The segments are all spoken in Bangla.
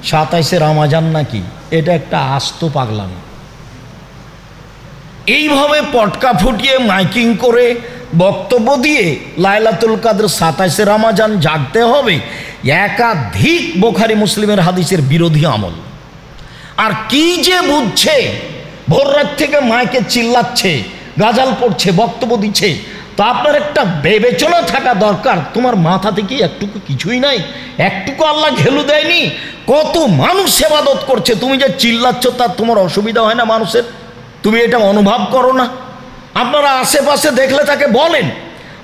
27 রমজান নাকি, এটা একটা আস্ত পাগলামি। এইভাবে পটকা ফুটিয়ে মাইকিং করে বক্তব্য দিয়ে লাইলাতুল কদর 27 রমজান জাগতে হবে, একাধিক বুখারী মুসলিমের হাদিসের বিরোধী আমল। আর কি যে বুঝছে, ভোর রাত থেকে মাইকে চিল্লাচ্ছে, গাজাল পড়ছে, বক্তব্য দিচ্ছে, তো আপনার একটা বিবেচনা থাকা দরকার। তোমার মাথাতে কি একটুকু কিছুই নাই? একটুকু আল্লাহ ঘেলু দেয়নি? কত মানুষ ইবাদত করছে, তুমি যে চিল্লাচ্ছ তার তোমার অসুবিধা হয় না মানুষের? তুমি এটা অনুভব করো না? আপনারা আশেপাশে দেখলে তাকে বলেন,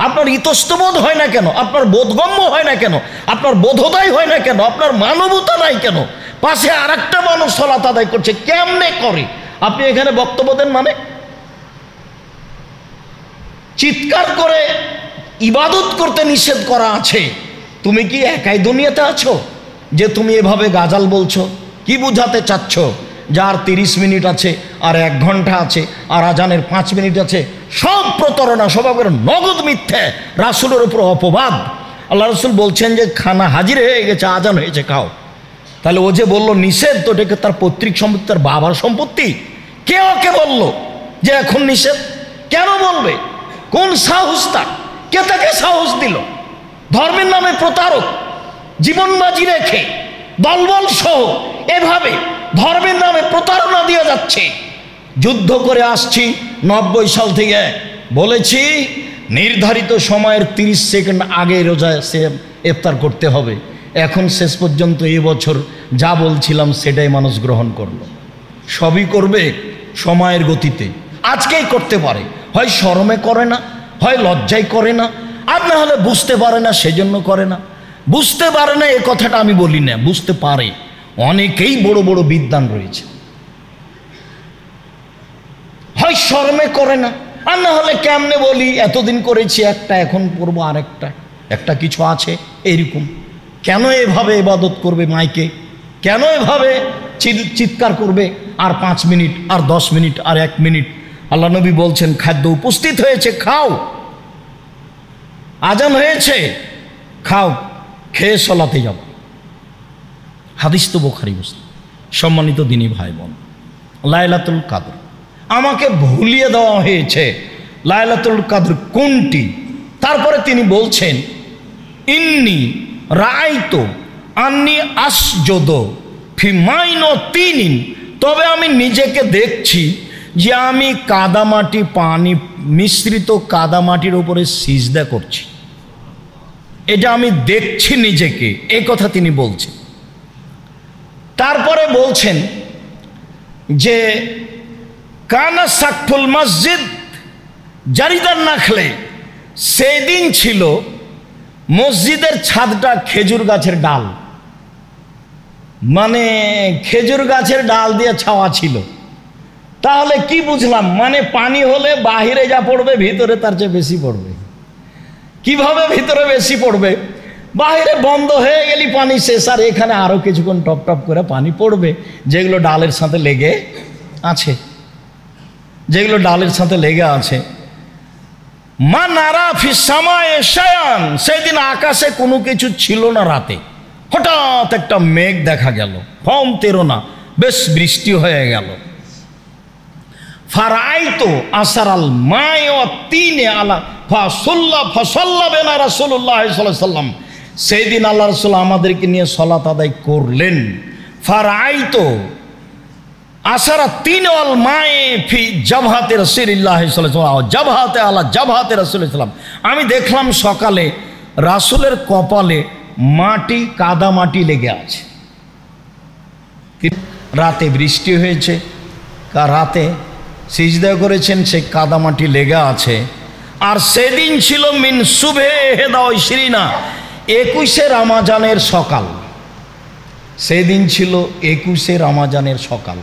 আপনার ইতস্তবোধ হয় না কেন? আপনার বোধগম্য হয় না কেন? আপনার বোধোদয় হয় না কেন? আপনার মানবতা নাই কেন? পাশে আর একটা মানুষ সালাত আদায় করছে, কেমনে করে? আপনি এখানে বক্তব্য দেন মানে? চিৎকার করে ইবাদত করতে নিষেধ করা আছে, তুমি কি একাই দুনিয়াতে আছো যে তুমি এভাবে গাজাল বলছো? কি বুঝাতে চাচ্ছ? যার 30 মিনিট আছে, আর 1 ঘন্টা আছে, আর আজানের 5 মিনিট আছে, সব প্রতারণা, সব নগদ মিথ্যে, রাসূলের উপর অপবাদ। আল্লাহ রাসূল বলছেন যে খানা হাজির হয়ে গেছে, আজান হয়েছে, খাও। তাহলে ও যে বললো নিষেধ, তো এটাকে তার পৈতৃক সম্পত্তি, তার বাবার সম্পত্তি। কে ওকে বললো যে এখন নিষেধ? কেন বলবে? কোন সাহস তার? কে তাকে সাহস দিল? ধর্মের নামে প্রতারক, জীবন বাজি রেখে দলবল সহ এভাবে ধর্মের নামে প্রতারণা দিয়ে যাচ্ছে। যুদ্ধ করে আসছি 90 সাল থেকে, বলেছি নির্ধারিত সময়ের 30 সেকেন্ড আগে রোজা সে ইফতার করতে হবে। এখন শেষ পর্যন্ত এবছর যা বলছিলাম সেটাই মানুষ গ্রহণ করলো। সবই করবে সময়ের গতিতে, আজকেই করতে পারে, হয় শরমে করে না, হয় লজ্জায় করে না, আর না হলে বুঝতে পারে না সেজন্য করে না। বুঝতে পারে না এ কথাটা আমি বলি না, বুঝতে পারে। অনেকেই বড় বড় বিদ্বান রয়েছে, হয় শরমে করে না, আর না হলে কেমনে বলি এতদিন করেছি একটা, এখন করবো আরেকটা, একটা কিছু আছে এইরকম। কেন এভাবে ইবাদত করবে মাইকে? কেন এভাবে চিৎকার করবে? আর 5 মিনিট, আর 10 মিনিট, আর 1 মিনিট। আল্লাহ নবী বলছেন খাদ্য উপস্থিত হয়েছে, খাও। আজান হয়েছে, খাও, খেয়ে সালাতে যাও। হাদিস তো বুখারী মুসলিম। সম্মানিত দিনী ভাই বোন, লাইলাতুল কদর আমাকে ভুলিয়ে দেওয়া হয়েছে লাইলাতুল কদর কোনটি। তারপরে তিনি বলছেন ইন্নি রাআইতু আন্নি আসজুদু ফি মাইনাতিন, তবে আমি নিজেকে দেখছি যে আমি কাদামাটি, পানি মিশ্রিত কাদামাটির উপরে সিজদা করছি। এটা আমি দেখছি নিজেকে, এই কথা তিনি বলছেন। তারপরে বলছেন যে কানা সাকফুল মসজিদ জারিদান নাখলে, সেদিন ছিল মসজিদের ছাদটা খেজুর গাছের ডাল, মানে খেজুর গাছের ডাল দিয়ে ছাওয়া ছিল। তাহলে কি বুঝলাম? মানে পানি হলে বাহিরে যা পড়বে ভিতরে তার চেয়ে বেশি পড়বে। কিভাবে ভিতরে বেশি পড়বে? বাহিরে বন্ধ হয়ে গেলি পানি শেষ, আর এখানে আরো কিছুক্ষণ টপ টপ করে পানি পড়বে, যেগুলো ডালের সাথে লেগে আছে, যেগুলো ডালের সাথে লেগে আছে। মা নারা ফিস সামায়ে শায়ান, সেদিন আকাশে কোনো কিছু ছিল না। রাতে হঠাৎ একটা মেঘ দেখা গেল, ফম তেরো না, বেশ বৃষ্টি হয়ে গেল। ফারাইতো আসারাল মায়াতিনে আলা ফাসাল্লা বেনা রাসূলুল্লাহ সাল্লাল্লাহু আলাইহি সাল্লাম, সেদিন আল্লাহ রাসূল আমাদেরকে নিয়ে সালাত আদায় করলেন। ফারাইতো আসারা তিন আল মায়ে ফি জাবহাতে রাসূলুল্লাহ সাল্লাল্লাহু আলাইহি ওয়াসাল্লাম জাবহাতে আলা জাবহাতে রাসূলুল্লাহ সাল্লাম, আমি দেখলাম সকালে রাসূলের কপালে মাটি, কাদা মাটি লেগে আছে। রাতে বৃষ্টি হয়েছে, রাতে সিজদা করেছেন, সেই কাদা মাটি লেগে আছে। আর সেদিন ছিল মিন সুবহে হেদা ইশরিনা, 21শে রমজানের সকাল। সেদিন ছিল 21শে রমজানের সকাল।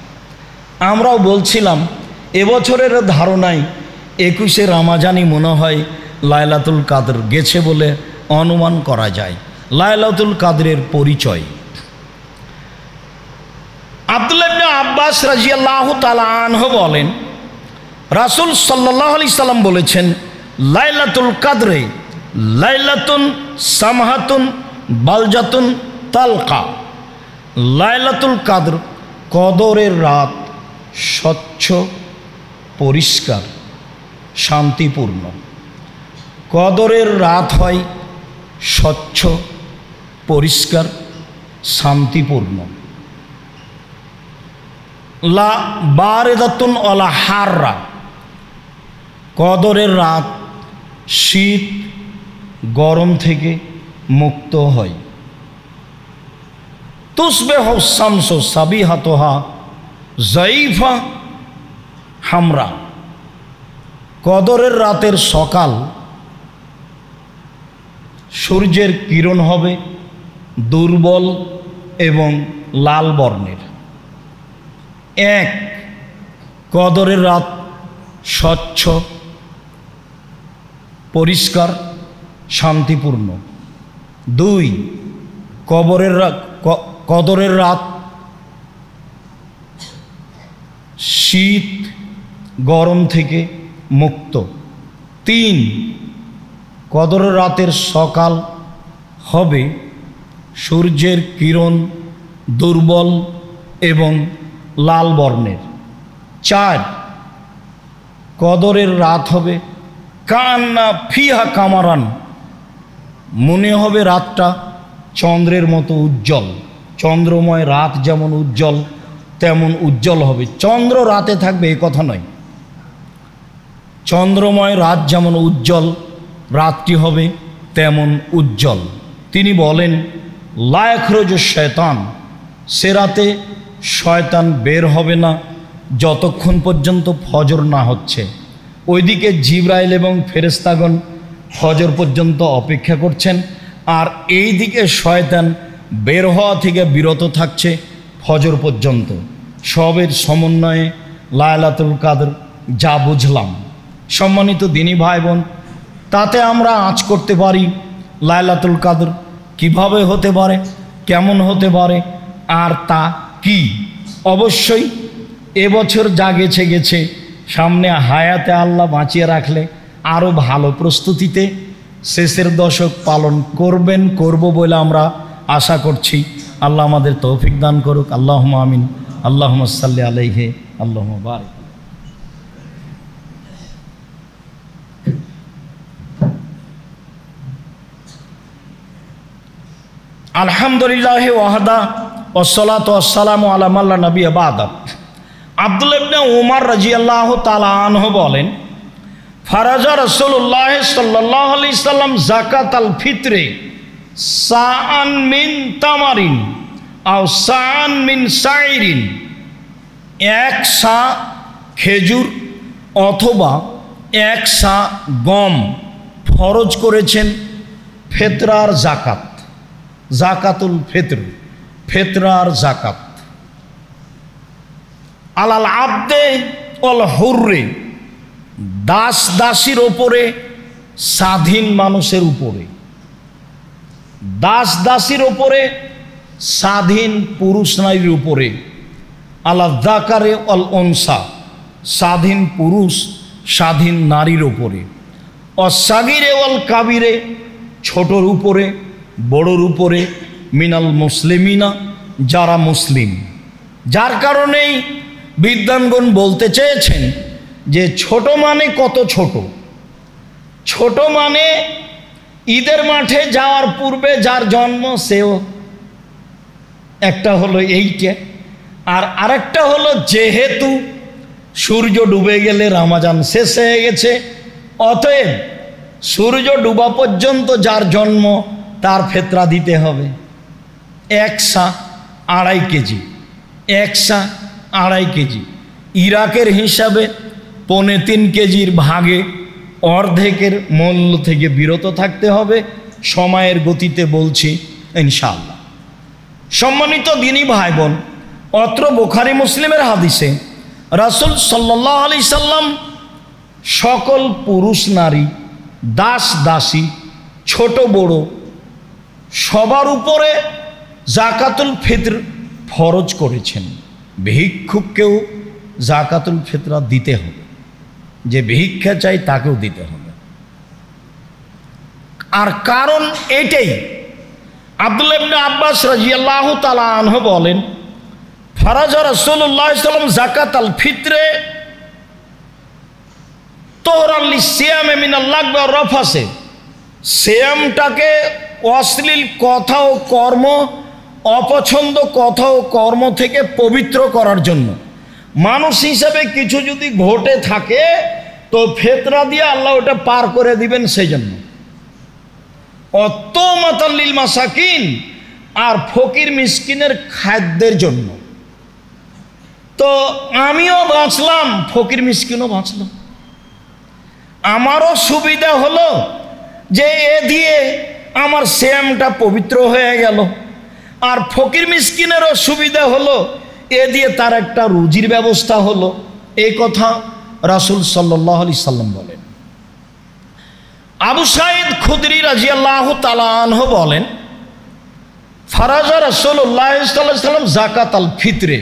আমরাও বলছিলাম এবছরের ধারণায় 21শে রমজানই মনে হয় লাইলাতুল কদর গেছে বলে অনুমান করা যায়। লাইলাতুল কদরের পরিচয় আব্দুল্লাহ ইবনে আব্বাস রাদিয়াল্লাহু তাআলা আনহু বলেন, রাসূল সাল্লাল্লাহু আলাইহি সাল্লাম বলেছেন, লাইলাতুল কদরে লাইলাতুন সামহাতুন বালজাতুন তালকা, লাইলাতুল কাদর কদরের রাত স্বচ্ছ, পরিষ্কার, শান্তিপূর্ণ। কদরের রাত হয় স্বচ্ছ, পরিষ্কার, শান্তিপূর্ণ। লা বারেদাতুন ওয়ালা হাররা, কদরের রাত শীত গরম থেকে মুক্ত হয়। তুসবিহু শামসু সাবিহাতুহা যায়ফা হামরা, কদরের রাতের সকাল সূর্যের কিরণ হবে দুর্বল এবং লাল বর্ণের। এক, কদরের রাত স্বচ্ছ, পরিষ্কার, শান্তিপূর্ণ। দুই, কদরের রাত শীত গরম থেকে মুক্ত। তিন, কদরের রাতের সকাল হবে সূর্যের কিরণ দুর্বল এবং লাল বর্ণের। চার, কদরের রাত হবে কান্না ফিহা কামারান, মনে হবে রাতটা চন্দ্রের মতো উজ্জ্বল। চন্দ্রময় রাত যেমন উজ্জ্বল তেমন উজ্জ্বল হবে। চন্দ্র রাতে থাকবে এ কথা নয়, চন্দ্রময় রাত যেমন উজ্জ্বল রাতটি হবে তেমন উজ্জ্বল। তিনি বলেন লা ইয়াখরুজু শয়তান, সে রাতে শয়তান বের হবে না যতক্ষণ পর্যন্ত ফজর না হচ্ছে। ওইদিকে জিবরাইল এবং ফেরেশতাগণ ফজর পর্যন্ত অপেক্ষা করছেন, আর এই দিকে শয়তান বের হওয়া থেকে বিরত থাকছে ফজর পর্যন্ত। সবের সমন্বয়ে লাইলাতুল কাদর যা বুঝলাম। সম্মানিত দিনী ভাই বোন, তাতে আমরা আঁচ করতে পারি লাইলাতুল কাদর কিভাবে হতে পারে, কেমন হতে পারে, আর তা কি। অবশ্যই এবছর যা গেছে গেছে, সামনে হায়াতে আল্লাহ বাঁচিয়ে রাখলে আরও ভালো প্রস্তুতিতে শেষের দশক পালন করব বলে আমরা আশা করছি। আল্লাহ আমাদের তৌফিক দান করুক। আল্লাহুম্মা আমিন। আল্লাহুম্মা সাল্লি আলাইহি আল্লাহুম্মা বারিক। আলহামদুলিল্লাহ ওয়াহদা ওয়াসসালাতু ওয়াসসালামু আলা মান লা নাবিয়্যা বা'দা। আব্দুল্লাহ ইবনে উমর রাদিয়াল্লাহু তাআলা আনহু বলেন, ফারাজা রাসূলুল্লাহ সাল্লাল্লাহু আলাইহি সাল্লাম যাকাতাল ফিতরে সাআন মিন তামারিন আও সাআন মিন শাইরিন, এক সা খেজুর অথবা এক সা গম ফরজ করেছেন ফেতরার যাকাত, যাকাতুল ফিতর, ফেতরার যাকাত। আলাল আবদে ওয়াল হুররে, দাস দাসীর ওপরে, স্বাধীন মানুষের উপরে। দাস দাসীর ওপরে, স্বাধীন পুরুষ নারীর উপরে। আলা যাকারে ওয়াল উনসা, স্বাধীন পুরুষ স্বাধীন নারীর উপরে। অসাগিরে ওয়াল কাবিরে, ছোটর উপরে বড়র উপরে। মিনাল মুসলিমিনা, যারা মুসলিম। যার কারণেই বিদ্বানগণ বলতে চেয়েছেন যে ছোট মানে কত ছোট? ছোট মানে ঈদের মাঠে যাওয়ার পূর্বে যার জন্ম সেও একটা হলো এইটা, আর আরেকটা হলো যেহেতু সূর্য ডুবে গেলে রমজান শেষ হয়ে গেছে, অতএব সূর্য ডুবা পর্যন্ত যার জন্ম তার ফেতরা দিতে হবে। এক সা 2.5 কেজি, এক সা 2.5 কেজি। ইরাকের হিসাবে 3.25 কেজির ভাগে অর্ধেকের মূল্য থেকে বিরত থাকতে হবে। সময়ের গতিতে বলছি ইনশাআল্লাহ। সম্মানিত দিনী ভাই বোন, অত্র বুখারী মুসলিমের হাদিসে রাসূল সাল্লাল্লাহু আলাইহি সাল্লাম সকল পুরুষ নারী, দাস দাসী, ছোট বড় সবার উপরে যাকাতুল ফিতর ফরজ করেছেন। ভিক্ষুককেও যাকাতুল ফিতরা দিতে হবে, যে ভিক্ষা চাই তাকেও দিতে হবে। আর কারণ এটাই আব্দুল্লাহ ইবনে আব্বাস রাদিয়াল্লাহু তাআলা আনহু বলেন, ফারাজা রাসূলুল্লাহ সাল্লাল্লাহু আলাইহি ওয়াসাল্লাম যাকাতাল ফিত্রে তোহরাল লিসিয়াম মিনাল লাগব ওয়া রাফাসে, সিয়ামটাকে অশ্লীল কথা ও কর্ম, অপছন্দ কথা ও কর্ম থেকে পবিত্র করার জন্য। মানুষ হিসেবে কিছু যদি ঘটে থাকে তো ফিতরা দিয়ে আল্লাহ ওটা পার করে দিবেন, সেই জন্য। অত্তমাতাল লিল মাসাকিন, আর ফকির মিসকিনের খাদ্যের জন্য। তো আমিও বাঁচলাম, ফকির মিসকিনও বাঁচল, আমারও সুবিধা হলো যে এ দিয়ে আমার সিয়ামটা পবিত্র হয়ে গেল, আর ফকির মিসকিনেরও সুবিধা হলো, এ দিয়ে তার একটা রুজির ব্যবস্থা হলো। এই কথা রাসূল সাল্লাল্লাহু আলাইহি সাল্লাম বলেন। আবু সাঈদ খুদরি রাদিয়াল্লাহু তাআলা আনহু বলেন, ফারাজা রাসূলুল্লাহ সাল্লাল্লাহু আলাইহি সাল্লাম যাকাতাল ফিত্রে,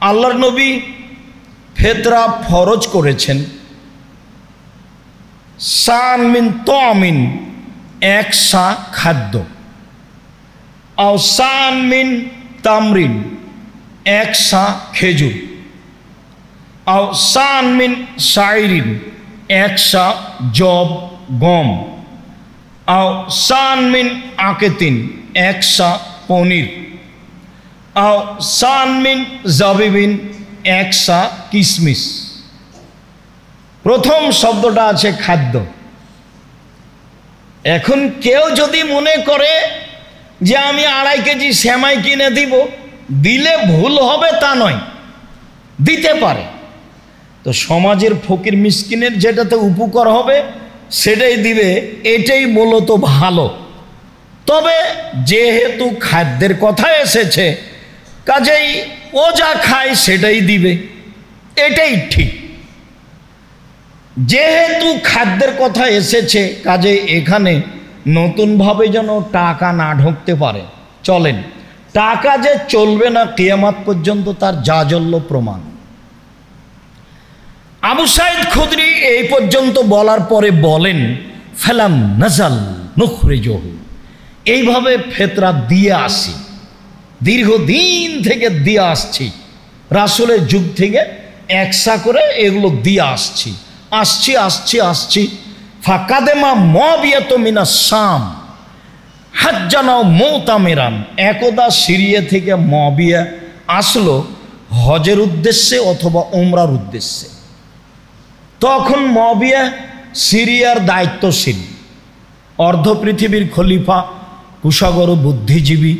আল্লাহর নবী ফিতরা ফরজ করেছেন। সান মিন তামিন, এক সা খাদ্য, আও সান মিন তামরিন, এক সা খেজুর, আও সান মিন শাইরিন, এক সা জব গম, আও সান মিন আকেতিন, এক সা পনির, আও সান মিন জাবিবিন, এক সা কিশমিশ। প্রথম শব্দটা আছে খাদ্য। এখন কেউ যদি মনে করে যে আমি 2.5 কেজি সেমাই কিনে দিব, দিলে ভুল হবে তা নয়, দিতে পারে। তো সমাজের ফকির মিসকিনের যেটাতে উপকার হবে সেটাই দিবে, এটাই মূলত ভালো। তবে যেহেতু খাদ্যের কথা এসেছে, কাজেই ও যা খায় সেটাই দিবে, এটাই ঠিক। যেহেতু খাদ্যের কথা এসেছে, কাজে এখানে নতুনভাবে যেন টাকা না ঢুকতে পারে। চলেন, টাকা যে চলবে না কিয়ামত পর্যন্ত তার জাজল্য প্রমাণ। আবু সাঈদ খুদরি এই পর্যন্ত বলার পরে বলেন, ফালাম নাজাল নুখরিজহু, এইভাবে ফিতরা দিয়ে আসি, দীর্ঘদিন থেকে দিয়ে আসছি, রাসূলের যুগ থেকে একসা করে এগুলো দিয়ে আসছি। ফাকাদেমা মুআবিয়াত মিনাস শাম হাজ্জানা মুতামিরান, একদা সিরিয়া থেকে মুআবিয়া আসলো হজের উদ্দেশ্যে অথবা উমরার উদ্দেশ্যে। তখন মুআবিয়া সিরিয়ার দায়িত্বশীল, অর্ধ পৃথিবীর খলিফা, কুশাগর বুদ্ধিজীবী,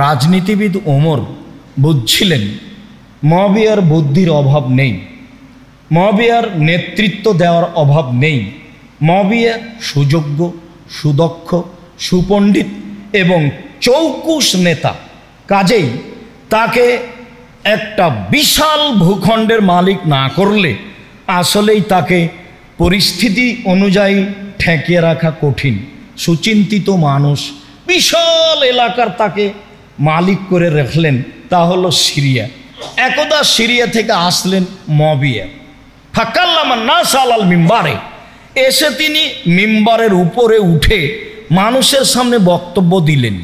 রাজনীতিবিদ ওমর বুঝছিলেন মুআবিয়ার বুদ্ধির অভাব নেই, মুআবিয়ার নেতৃত্ব দেওয়ার অভাব নেই। মুআবিয়া সুযোগ্য, সুদক্ষ, সুপণ্ডিত এবং চৌকুশ নেতা, কাজেই তাকে একটা বিশাল ভূখণ্ডের মালিক না করলে আসলেই তাকে পরিস্থিতি অনুযায়ী ঠেকিয়ে রাখা কঠিন। সুচিন্তিত মানুষ, বিশাল এলাকার তাকে মালিক করে রাখলেন, তা হলো সিরিয়া। একদা সিরিয়া থেকে আসলেন মুআবিয়া, ফাকাল্লামান নাস আলাল মিম্বারে, এসে তিনি মিম্বারের উপরে উঠে মানুষের সামনে বক্তব্য দিলেন।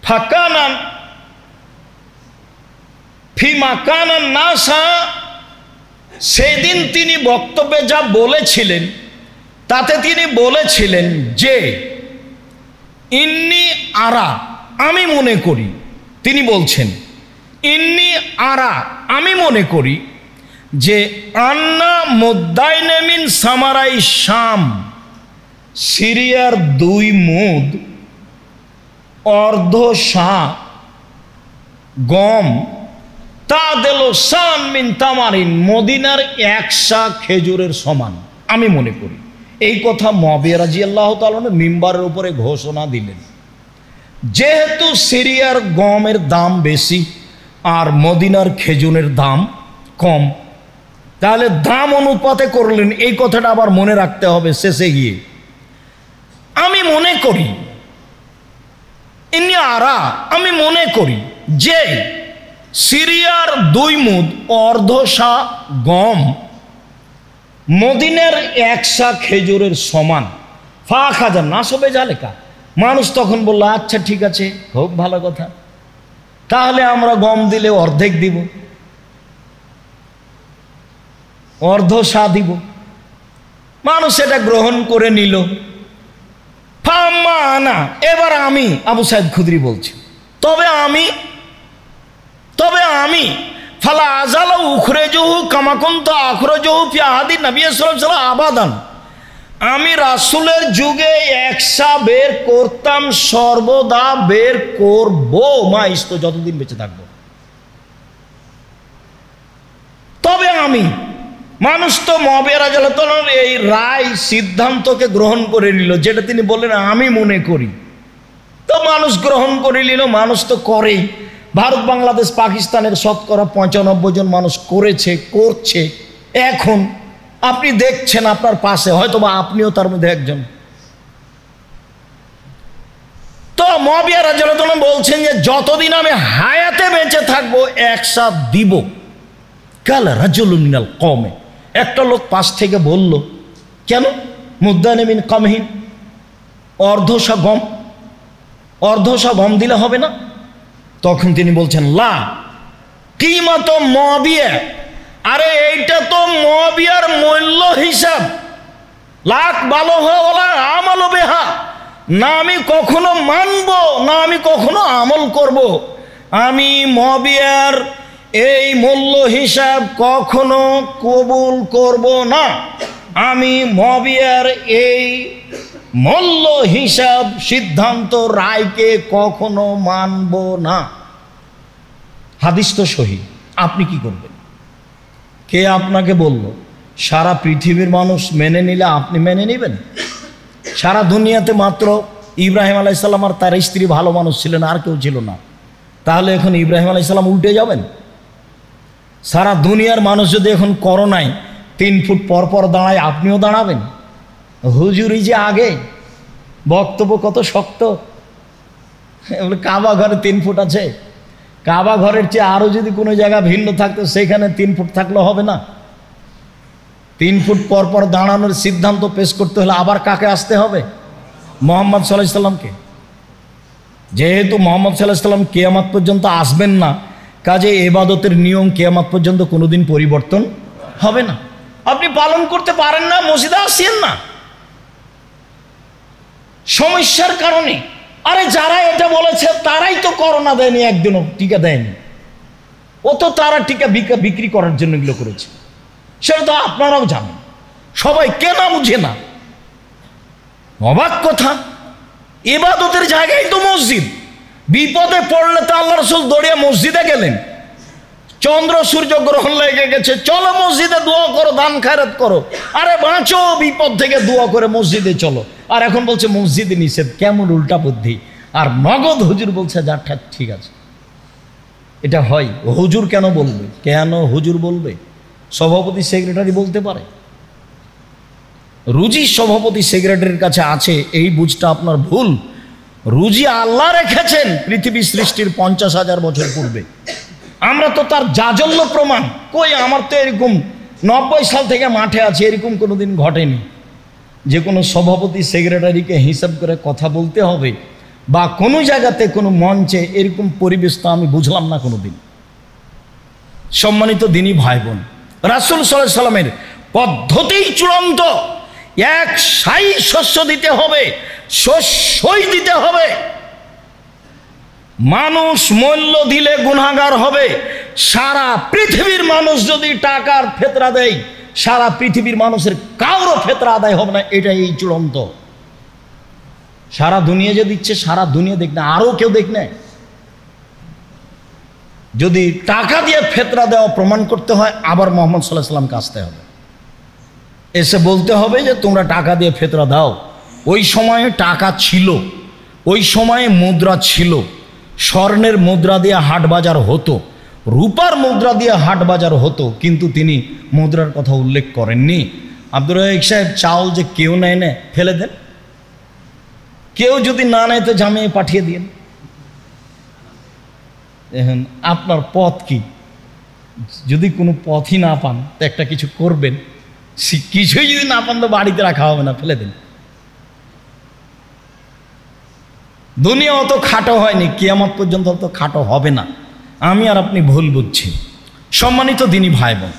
ফাকানান ফিমা কানান নাসা, সেদিন তিনি বক্তব্যে যা বলেছিলেন তাতে তিনি বলেছিলেন যে ইন্নি আরা, আমি মনে করি, তিনি বলছেন ইন্নি আরা, আমি মনে করি যে আন্না মুদ্দাইনে মিন সামারাই শাম, সিরিয়ার 2 মুদ অর্ধ সা গম, তা দিল সান মিন তামারিন, মদিনার 1 সা খেজুরের সমান, আমি মনে করি। এই কথা মুআবিয়া রাদিয়াল্লাহু তাআলা মিম্বারের উপরে ঘোষণা দিলেন। যেহেতু সিরিয়ার গমের দাম বেশি আর মদিনার খেজুরের দাম কম, তাহলে দাম অনুপাতে করলেন। এই কথাটা আবার মনে রাখতে হবে শেষে গিয়ে। আমি মনে করি, ইন্নি আরা, আমি মনে করি যে সিরিয়ার 2 মুদ অর্ধ সা গম মদিনার 1 সা খেজুরের সমান। ফা খাজা না সবে জালেকা, মানুষ তখন বলল, আচ্ছা ঠিক আছে, খুব ভালো কথা, তাহলে আমরা গম দিলে অর্ধেক দিব, অর্ধ সা দিব। মানুষ এটা গ্রহণ করে নিল। ফামানা, এবার আমি আবু সাইদ খুদরি বলছি, তবে আমি ফালা আজালা উখরেজহু কামাকুন্ত আখরজহু ফি আহাদি নবী সাল্লাল্লাহু আলাইহি ওয়াসাল্লাম আবাদান, আমি রাসূলের যুগে একসা বের করতাম, সর্বদা বের করব, মাইস্ত যতদিন বেঁচে থাকবো। তবে আমি, মানুষ তো মুআবিয়া রাদিয়াল্লাহু তাআলার এই রায় সিদ্ধান্তকে গ্রহণ করে নিল, যেটা তিনি বললেন আমি মনে করি, তো মানুষ গ্রহণ করে নিল। মানুষ তো করেই, ভারত বাংলাদেশ পাকিস্তানের শতকরা 95 জন মানুষ করেছে, করছে। এখন আপনি দেখছেন আপনার পাশে, হয়তো বা আপনিও তার মধ্যে একজন। তো মুআবিয়া রাদিয়াল্লাহু তাআলা বলছেন যে যতদিন আমি হায়াতে বেঁচে থাকবো একসাথ দিব। কাল রাজুলুন মিনাল কওমে, একটা লোক পাশ থেকে বলল, কেন? মুদ্দানে মিন কামহিন, অর্ধশা গম দিলে হবে না? তখন তিনি বলছেন, লা কিমাত মুআবিয়া, আরে এইটা তো মুআবিয়ার মূল্য হিসাব, লাখ ভালো হওয়া আমল বেহা, না আমি কখনো মানব, না আমি কখনো আমল করব। আমি মুআবিয়ার এই মূল্য হিসাব কখনো কবুল করব না, আমি মুআবিয়ার এই মূল্য হিসাব সিদ্ধান্ত রায়কে কখনো মানব না। হাদিস তো সহিহ, আপনি কি করবেন? কে আপনাকে বলল? সারা পৃথিবীর মানুষ মেনে নিলে আপনি মেনে নেবেন? সারা দুনিয়াতে মাত্র ইব্রাহিম আলাইহিস সালাম আর তার স্ত্রী ভালো মানুষ ছিলেন, আর কেউ ছিল না। তাহলে এখন ইব্রাহিম আলাইহিস সালাম উল্টে যাবেন? সারা দুনিয়ার মানুষ যদি এখন করোনায় 3 ফুট পর দাঁড়ায়, আপনিও দাঁড়াবেন? হুজুরি যে আগে বক্তব্য কত শক্ত, কাবা ঘরে 3 ফুট আছে, কাবা ঘরের চেয়ে আরও যদি কোনো জায়গা ভিন্ন থাকতো সেখানে 3 ফুট থাকলে হবে না? 3 ফুট পর দাঁড়ানোর সিদ্ধান্ত পেশ করতে হলে আবার কাকে আসতে হবে? মুহাম্মদ সাল্লাল্লাহু আলাইহি সাল্লামকে। যেহেতু মুহাম্মদ সাল্লাল্লাহু আলাইহি সাল্লাম কিয়ামত পর্যন্ত আসবেন না, কাজে ইবাদতের নিয়ম কিয়ামত পর্যন্ত কোনোদিন পরিবর্তন হবে না। আপনি পালন করতে পারেন না, মসজিদে আসেন না সমস্যার কারণে। আরে যারা এটা বলেছে তারাই তো করোনা দেয়নি, একদিনও টিকা দেয়নি। ও তো তারা টিকা বিক্রি করার জন্য এগুলো করেছে, সেটা তো আপনারাও জানেন। সবাই কেন বুঝে না? অবাক কথা, ইবাদতের জায়গায় তো মসজিদ। বিপদে পড়লে তো আল্লাহ রাসূল দৌড়িয়ে মসজিদে গেলেন। চন্দ্র সূর্য গ্রহণ লেগে গেছে, চলো মসজিদে দোয়া করো, দান খায়রাত করো। আরে বাঁচো বিপদ থেকে, দোয়া করে মসজিদে চলো। আর এখন বলছে মসজিদে নিষেধ, কেমন উল্টা বুদ্ধি। আর নগদ হুজুর বলছে যা ঠিক আছে। এটা হয়? হুজুর কেন বলবে? কেন হুজুর বলবে? সভাপতি সেক্রেটারি বলতে পারে। রুজি সভাপতি সেক্রেটারির কাছে আছে, এই বুঝটা আপনার ভুল। রুজি আল্লাহ রেখেছেন পৃথিবী সৃষ্টির 50,000 বছর পূর্বে। আমরা তো তার জাজল্য প্রমাণ। কই, আমার তো এরকম 90 সাল থেকে মাঠে আছে, এরকম কোনোদিন ঘটেনি যে কোনো সভাপতি সেক্রেটারিকে হিসাব করে কথা বলতে হবে, বা কোনো জায়গাতে কোনো মঞ্চে এরকম পরিবেশ তো আমি বুঝলাম না কোনোদিন। সম্মানিত দিনী ভাই বোন, রাসূল সাল্লাল্লাহু আলাইহি সাল্লামের পদ্ধতিই চূড়ান্ত। এক সাই শস্য দিতে হবে, শস্যই দিতে হবে। মানুষ মূল্য দিলে গুনাহগার হবে। সারা পৃথিবীর মানুষ যদি টাকার ফেতরা দেয়, সারা পৃথিবীর মানুষের কারো ফেতরা আদায় হবে না, এটাই এই চূড়ান্ত। সারা দুনিয়া যে দিচ্ছে, সারা দুনিয়া দেখ না, আরও কেউ দেখ না। যদি টাকা দিয়ে ফেতরা দেওয়া প্রমাণ করতে হয়, আবার মুহাম্মদ সাল্লাল্লাহু আলাইহি সাল্লামকে আসতে হবে, এসে বলতে হবে যে তোমরা টাকা দিয়ে ফেতরা দাও। ওই সময়ে টাকা ছিল, ওই সময়ে মুদ্রা ছিল। স্বর্ণের মুদ্রা দিয়ে হাট বাজার হতো, রূপার মুদ্রা দিয়ে হাট বাজার হতো, কিন্তু তিনি মুদ্রার কথা উল্লেখ করেননি। আব্দুর রাজ্জাক সাহেব, চাউল যে কেউ নেয় না, ফেলে দেন। কেউ যদি না নেয় তো জামিয়ে পাঠিয়ে দিন। এখন আপনার পথ কি? যদি কোনো পথই না পান তো একটা কিছু করবেন, কিছুই যদি না পান তো বাড়িতে রাখা হবে না, ফেলে দিন। দুনিয়া অত খাটো হয়নি, কিয়ামত পর্যন্ত অত খাটো হবে না। আমি আর আপনি ভুল বুঝছি। সম্মানিত দিনী ভাই বোন,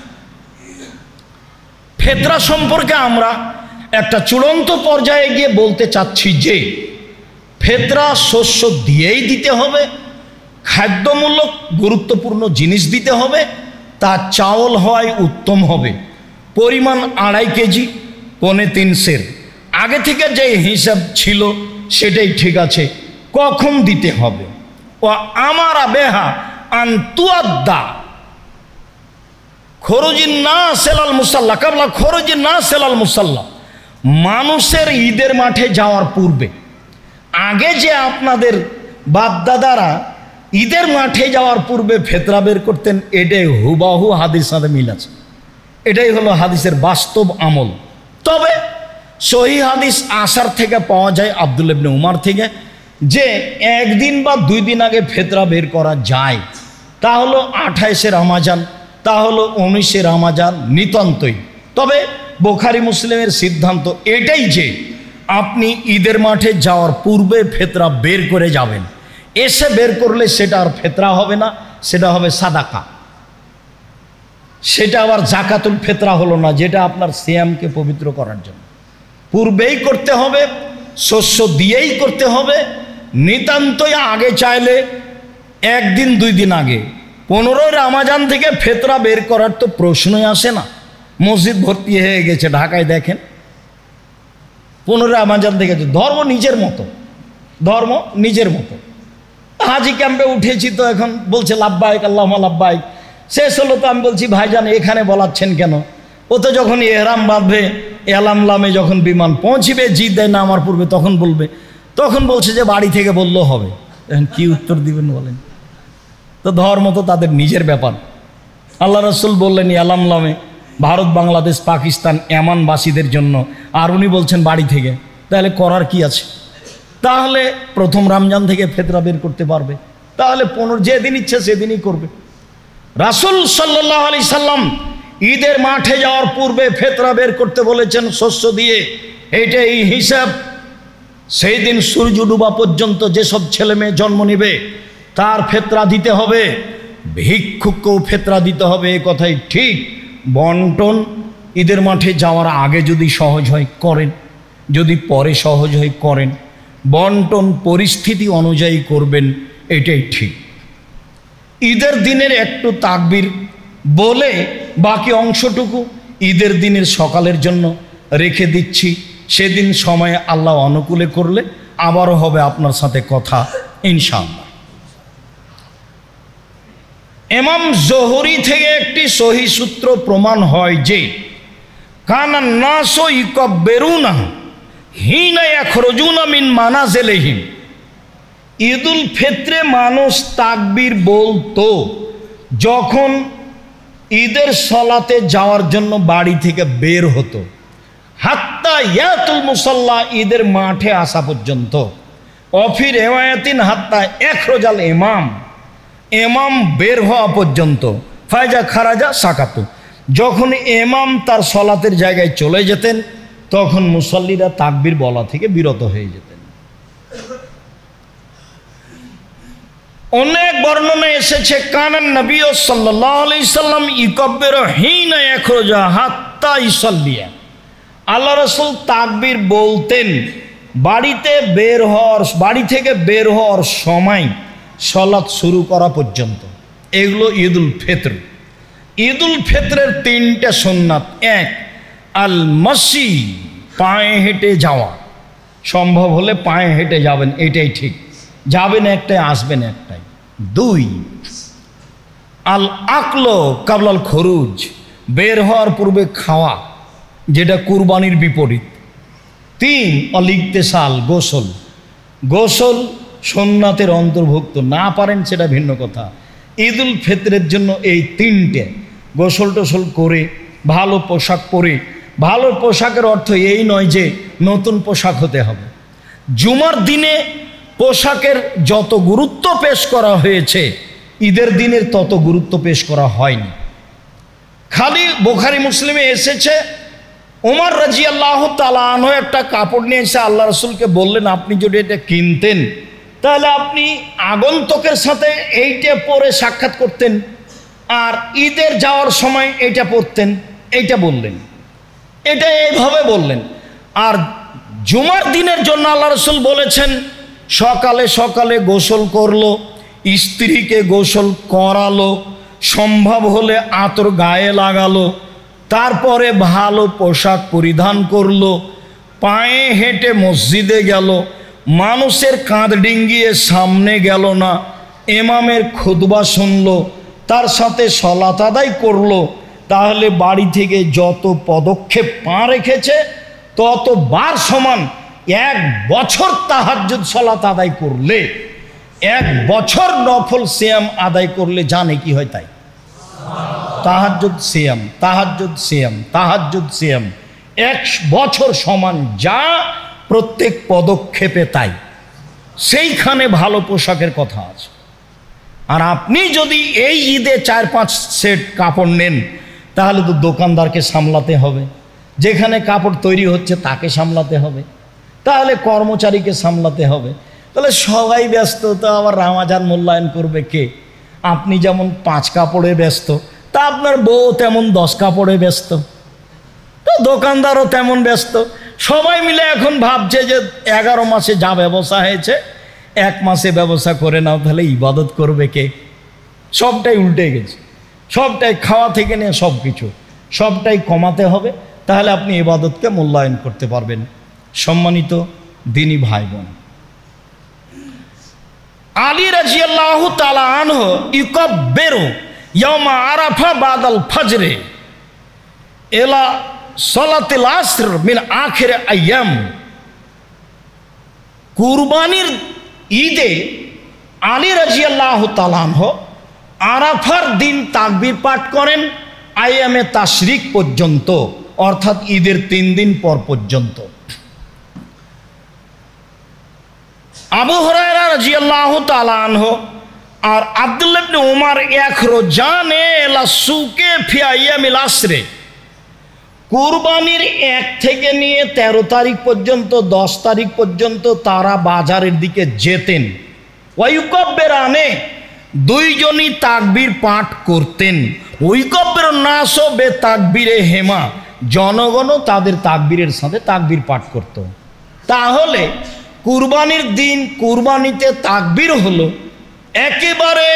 ফেতরা সম্পর্কে আমরা একটা চূড়ান্ত পর্যায়ে গিয়ে বলতে চাচ্ছি যে ফেতরা শস্য দিয়েই দিতে হবে, খাদ্যমূলক গুরুত্বপূর্ণ জিনিস দিতে হবে, তার চাউল হয় উত্তম হবে, পরিমাণ 2.5 কেজি 3.25 সের। আগে থেকে যে হিসাব ছিল সেটাই ঠিক আছে। কখন দিতে হবে? ও আমারা বেহা আন্তুয়াদ্দা খরুজিন না সেলাল মুসাল্লা কাবলা খরুজিন না সেলাল মুসাল্লা। মানুষের ঈদের মাঠে যাওয়ার পূর্বে, আগে যে আপনাদের বাপদাদারা ঈদের মাঠে যাওয়ার পূর্বে ফেতরা বের করতেন, এটাই হুবাহু হাদিস সাথে মিল আছে। এটাই হলো হাদিসের বাস্তব আমল। তবে সহিহ হাদিস আসার থেকে পাওয়া যায় আব্দুল্লাহ ইবনে উমর থেকে যে 1 দিন বা 2 দিন আগে ফেতরা বের করা যায়। তা হলো 28শে রমজান, তা হলো 19শে রমজান নিতান্তই। তবে বুখারী মুসলিমের সিদ্ধান্ত এটাই যে আপনি ঈদের মাঠে যাওয়ার পূর্বে ফেতরা বের করে যাবেন। এসে বের করলে সেটা আর ফেতরা হবে না, সেটা হবে সাদাকা। সেটা আবার জাকাতুল ফেতরা হলো না, যেটা আপনার সিয়ামকে পবিত্র করার জন্য। পূর্বেই করতে হবে, শস্য দিয়েই করতে হবে। নিতান্তই আগে চাইলে 1 দিন 2 দিন আগে। 15ই রমজান থেকে ফেতরা বের করার তো প্রশ্নই আসে না। মসজিদ ভর্তি হয়ে গেছে ঢাকায়, দেখেন 15 রমজান থেকে। ধর্ম নিজের মতো, ধর্ম নিজের মতো। হাজি ক্যাম্পে উঠেছি তো এখন বলছে লাব্বাইক আল্লাহুম্মা লাব্বাইক। শেষ হলো তো আমি বলছি ভাইজান এখানে বলাচ্ছেন কেন? ও তো যখন এহরাম বাঁধবে, এলামলামে যখন বিমান পৌঁছিবে, জিদ্দায় নামার পূর্বে তখন বলবে। তখন বলছে যে বাড়ি থেকে বললেও হবে। এখন কি উত্তর দিবেন বলেন? তো ধর্ম তো তাদের নিজের ব্যাপার। আল্লাহ রসুল বললেন এলামলামে ভারত, বাংলাদেশ, পাকিস্তান এমানবাসীদের জন্য, আর উনি বলছেন বাড়ি থেকে। তাহলে করার কি আছে? তাহলে প্রথম রমজান থেকে ফেতরা বের করতে পারবে, তাহলে 15 যেদিন ইচ্ছে সেদিনই করবে। রাসূল সাল্লাল্লাহু আলাইহি সাল্লাম ঈদের মাঠে যাওয়ার পূর্বে ফেতরা বের করতে বলেছেন শস্য দিয়ে। এইটাই হিসাব। সেই দিন সূর্য ডুবা পর্যন্ত যেসব ছেলে মেয়ে জন্ম নেবে তার ফেতরা দিতে হবে, ভিক্ষুককেও ফেতরা দিতে হবে। এ কথাই ঠিক। বন্টন ঈদের মাঠে যাওয়ার আগে যদি সহজ হয় করেন, যদি পরে সহজ হয় করেন। বন্টন পরিস্থিতি অনুযায়ী করবেন, এটাই ঠিক। ঈদের দিনের একটু তাকবীর বলে বাকি অংশটুকু ঈদের দিনের সকালের জন্য রেখে দিচ্ছি। সেদিন সময়ে আল্লাহ অনুকূলে করলে আবারও হবে আপনার সাথে কথা ইনশাআল্লাহ। ইমাম জোহরি থেকে একটি সহি সূত্র প্রমাণ হয় যে কানা নাসু ইকাব্বিরুনা হিনা ইয়াখরুজুনা মিন মানাজিলিহিম। ঈদুল ফিতরে মানুষ তাকবীর বলতো যখন ঈদের সলাতে যাওয়ার জন্য বাড়ি থেকে বের হতো, হাত্তা ইয়াতুল মুসাল্লা ঈদের মাঠে আসা পর্যন্ত। অফি রিওয়ায়াতিন হাত্তা ইখরাজাল ইমাম, ইমাম বের হওয়া পর্যন্ত। ফায়জা খারাজা সাকাতু, যখন ইমাম তার সলাতের জায়গায় চলে যেতেন তখন মুসল্লিরা তাকবীর বলা থেকে বিরত হয়ে যেতেন। অনেক বর্ণনা এসেছে কানান নবী সাল্লাল্লাহু আলাইহি সাল্লাম ইকাব্বিরু হিনা ইয়াখরুজা হাত্তা ইসাল্লিয়া। আল্লাহ রাসূল তাকবীর বলতেন বাড়ি থেকে বের হওয়ার সময় সলাত শুরু করা পর্যন্ত। এগুলো ঈদুল ফিতর। ঈদুল ফিতরের 3টে সুন্নাত। 1 আল মাসি, পায়ে হেঁটে যাওয়া। সম্ভব হলে পায়ে হেঁটে যাবেন, এটাই ঠিক। যাবেন একটাই, আসবেন একটাই। 2 আল আকলো কাবলাল খরুজ, বের হওয়ার পূর্বে খাওয়া, যেটা কুরবানির বিপরীত। 3 অল ইগতিসাল, গোসল। গোসল সুন্নাতের অন্তর্ভুক্ত, না পারেন সেটা ভিন্ন কথা। ঈদুল ফিতরের জন্য এই 3টে গোসল টোসল করে ভালো পোশাক পরে। ভালো পোশাকের অর্থ এই নয় যে নতুন পোশাক হতে হবে। জুমার দিনে পোশাকের যত গুরুত্ব পেশ করা হয়েছে ঈদের দিনের তত গুরুত্ব পেশ করা হয়নি। খালি বুখারী মুসলিমে এসেছে ওমর রাদিয়াল্লাহু তাআলা আনহু একটা কাপড় নিয়ে এসে আল্লাহ রাসূলকে বললেন আপনি যদি এটা কিনতেন তাহলে আপনি আগন্তুকের সাথে এইটা পরে সাক্ষাৎ করতেন, আর ঈদের যাওয়ার সময় এইটা পড়তেন, এইটা বললেন, এটা এইভাবে বললেন। আর জুমার দিনের জন্য আল্লাহ রসুল বলেছেন সকালে সকালে গোসল করলো, স্ত্রীকে গোসল করালো, সম্ভব হলে আতর গায়ে লাগালো, তারপরে ভালো পোশাক পরিধান করলো, পায়ে হেঁটে মসজিদে গেল, মানুষের কাঁধ ডিঙ্গিয়ে সামনে গেল না, ইমামের খুতবা শুনলো, তার সাথে সালাত আদায় করলো, তাহলে বাড়ি থেকে যত পদক্ষেপ পা রেখেছে ততবার সমান। 1 বছর তাহাজ্জুদ সালাত আদায় করলে, 1 বছর নফল সিয়াম আদায় করলে জানে কি হয় তাই। তাহাজ্জুদ সিয়াম, তাহাজ্জুদ সিয়াম, তাহাজ্জুদ সিয়াম, 1 বছর সমান যা প্রত্যেক পদক্ষেপে তাই। সেইখানে ভালো পোশাকের কথা আছে। আর আপনি যদি এই ঈদে 4-5 সেট কাপড় নেন, তাহলে তো দোকানদারকে সামলাতে হবে, যেখানে কাপড় তৈরি হচ্ছে তাকে সামলাতে হবে, তাহলে কর্মচারীকে সামলাতে হবে, তাহলে সবাই ব্যস্ত, তো আবার রামাজান মূল্যায়ন করবে কে? আপনি যেমন 5 কাপড়ে ব্যস্ত, তা আপনার বউ তেমন 10 কাপড়ে ব্যস্ত, তো দোকানদারও তেমন ব্যস্ত। সবাই মিলে এখন ভাবছে যে 11 মাসে যা ব্যবসা হয়েছে 1 মাসে ব্যবসা করে নাও, তাহলে ইবাদত করবে কে? সবটাই উল্টে গেছে, সবটাই খাওয়া থেকে নিয়ে সব কিছু সবটাই কমাতে হবে, তাহলে আপনি ইবাদতকে মূল্যায়ন করতে পারবেন। সম্মানিত দিনী ভাই বোন, আলী রাদিয়াল্লাহু তাআলা আনহু ইকাব্বিরু ইয়াউমা আরাফা বাদাল ফজরে ইলা সালাতিল আসর মিন আখির আইয়াম। কুরবানির ঈদে আলী রাদিয়াল্লাহু তাআলা আনহু আরাফার দিন তাকবীর পাঠ করেন আইয়ামে তাশরিক পর্যন্ত, অর্থাৎ ঈদের 3 দিন পর পর্যন্ত। আবু হুরায়রা রাদিয়াল্লাহু তাআলা আনহু আর আব্দুল্লাহ ইবনে উমর ইয়াখরুজানে ইলা সুকে ফি আইয়ামিল আসরে, কুরবানির 1 থেকে নিয়ে 13 তারিখ পর্যন্ত 10 তারিখ পর্যন্ত তারা বাজারের দিকে যেতেন। ওয়ায়ুকাব্বিরানে, দুইজনই তাকবীর পাঠ করতেন। ওয়ায়ুকাব্বিরু নাসু বে তাকবীরে হেমা, জনগণও তাদের তাকবীরের সাথে তাকবীর পাঠ করত। তাহলে কুরবানির দিন কুরবানিতে তাকবীর হলো একেবারে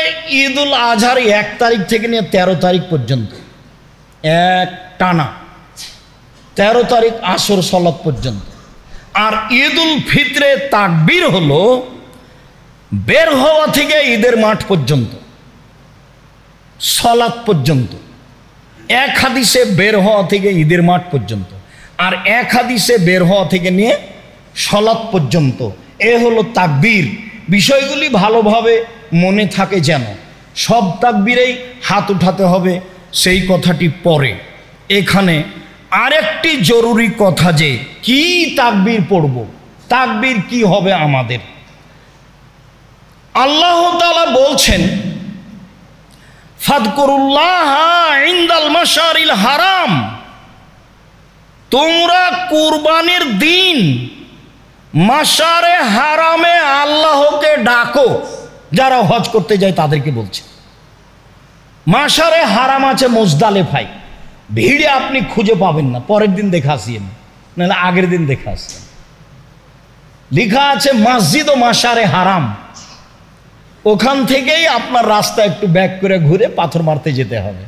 ঈদুল আজহার 1 তারিখ থেকে নিয়ে 13 তারিখ পর্যন্ত, এক টানা 13 তারিখ আসর সালাত পর্যন্ত। আর ঈদুল ফিতরে তাকবীর হলো বের হওয়া থেকে ঈদের মাঠ পর্যন্ত, সালাত পর্যন্ত। 1 হাদিসে বের হওয়া থেকে ঈদের মাঠ পর্যন্ত, আর 1 হাদিসে বের হওয়া থেকে নিয়ে সালাত পর্যন্ত। এ হলো তাকবীর। বিষয়গুলি ভালোভাবে মনে থাকে যেন। সব তাকবীরেই হাত উঠাতে হবে সেই কথাটি পরে। এখানে আরেকটি জরুরি কথা, যে কি তাকবীর পড়ব, তাকবীর কি হবে আমাদের। আল্লাহ তাআলা বলছেন ফাদকুরুল্লাহা ইনদাল মাশারিল হারাম, তোমরা কুরবানির দিন মাশারে হারামে আল্লাহকে ডাকো। যারা হজ করতে যায় তাদেরকে বলছে। মাশারে হারাম আছে মুজদালিফায়, ভিড়ে আপনি খুঁজে পাবেন না, পরের দিন দেখে আসিয়েন, নাহলে আগের দিন দেখে আসছেন। লেখা আছে মসজিদ ও মাশারে হারাম, ওখান থেকেই আপনার রাস্তা একটু ব্যাক করে ঘুরে পাথর মারতে যেতে হবে।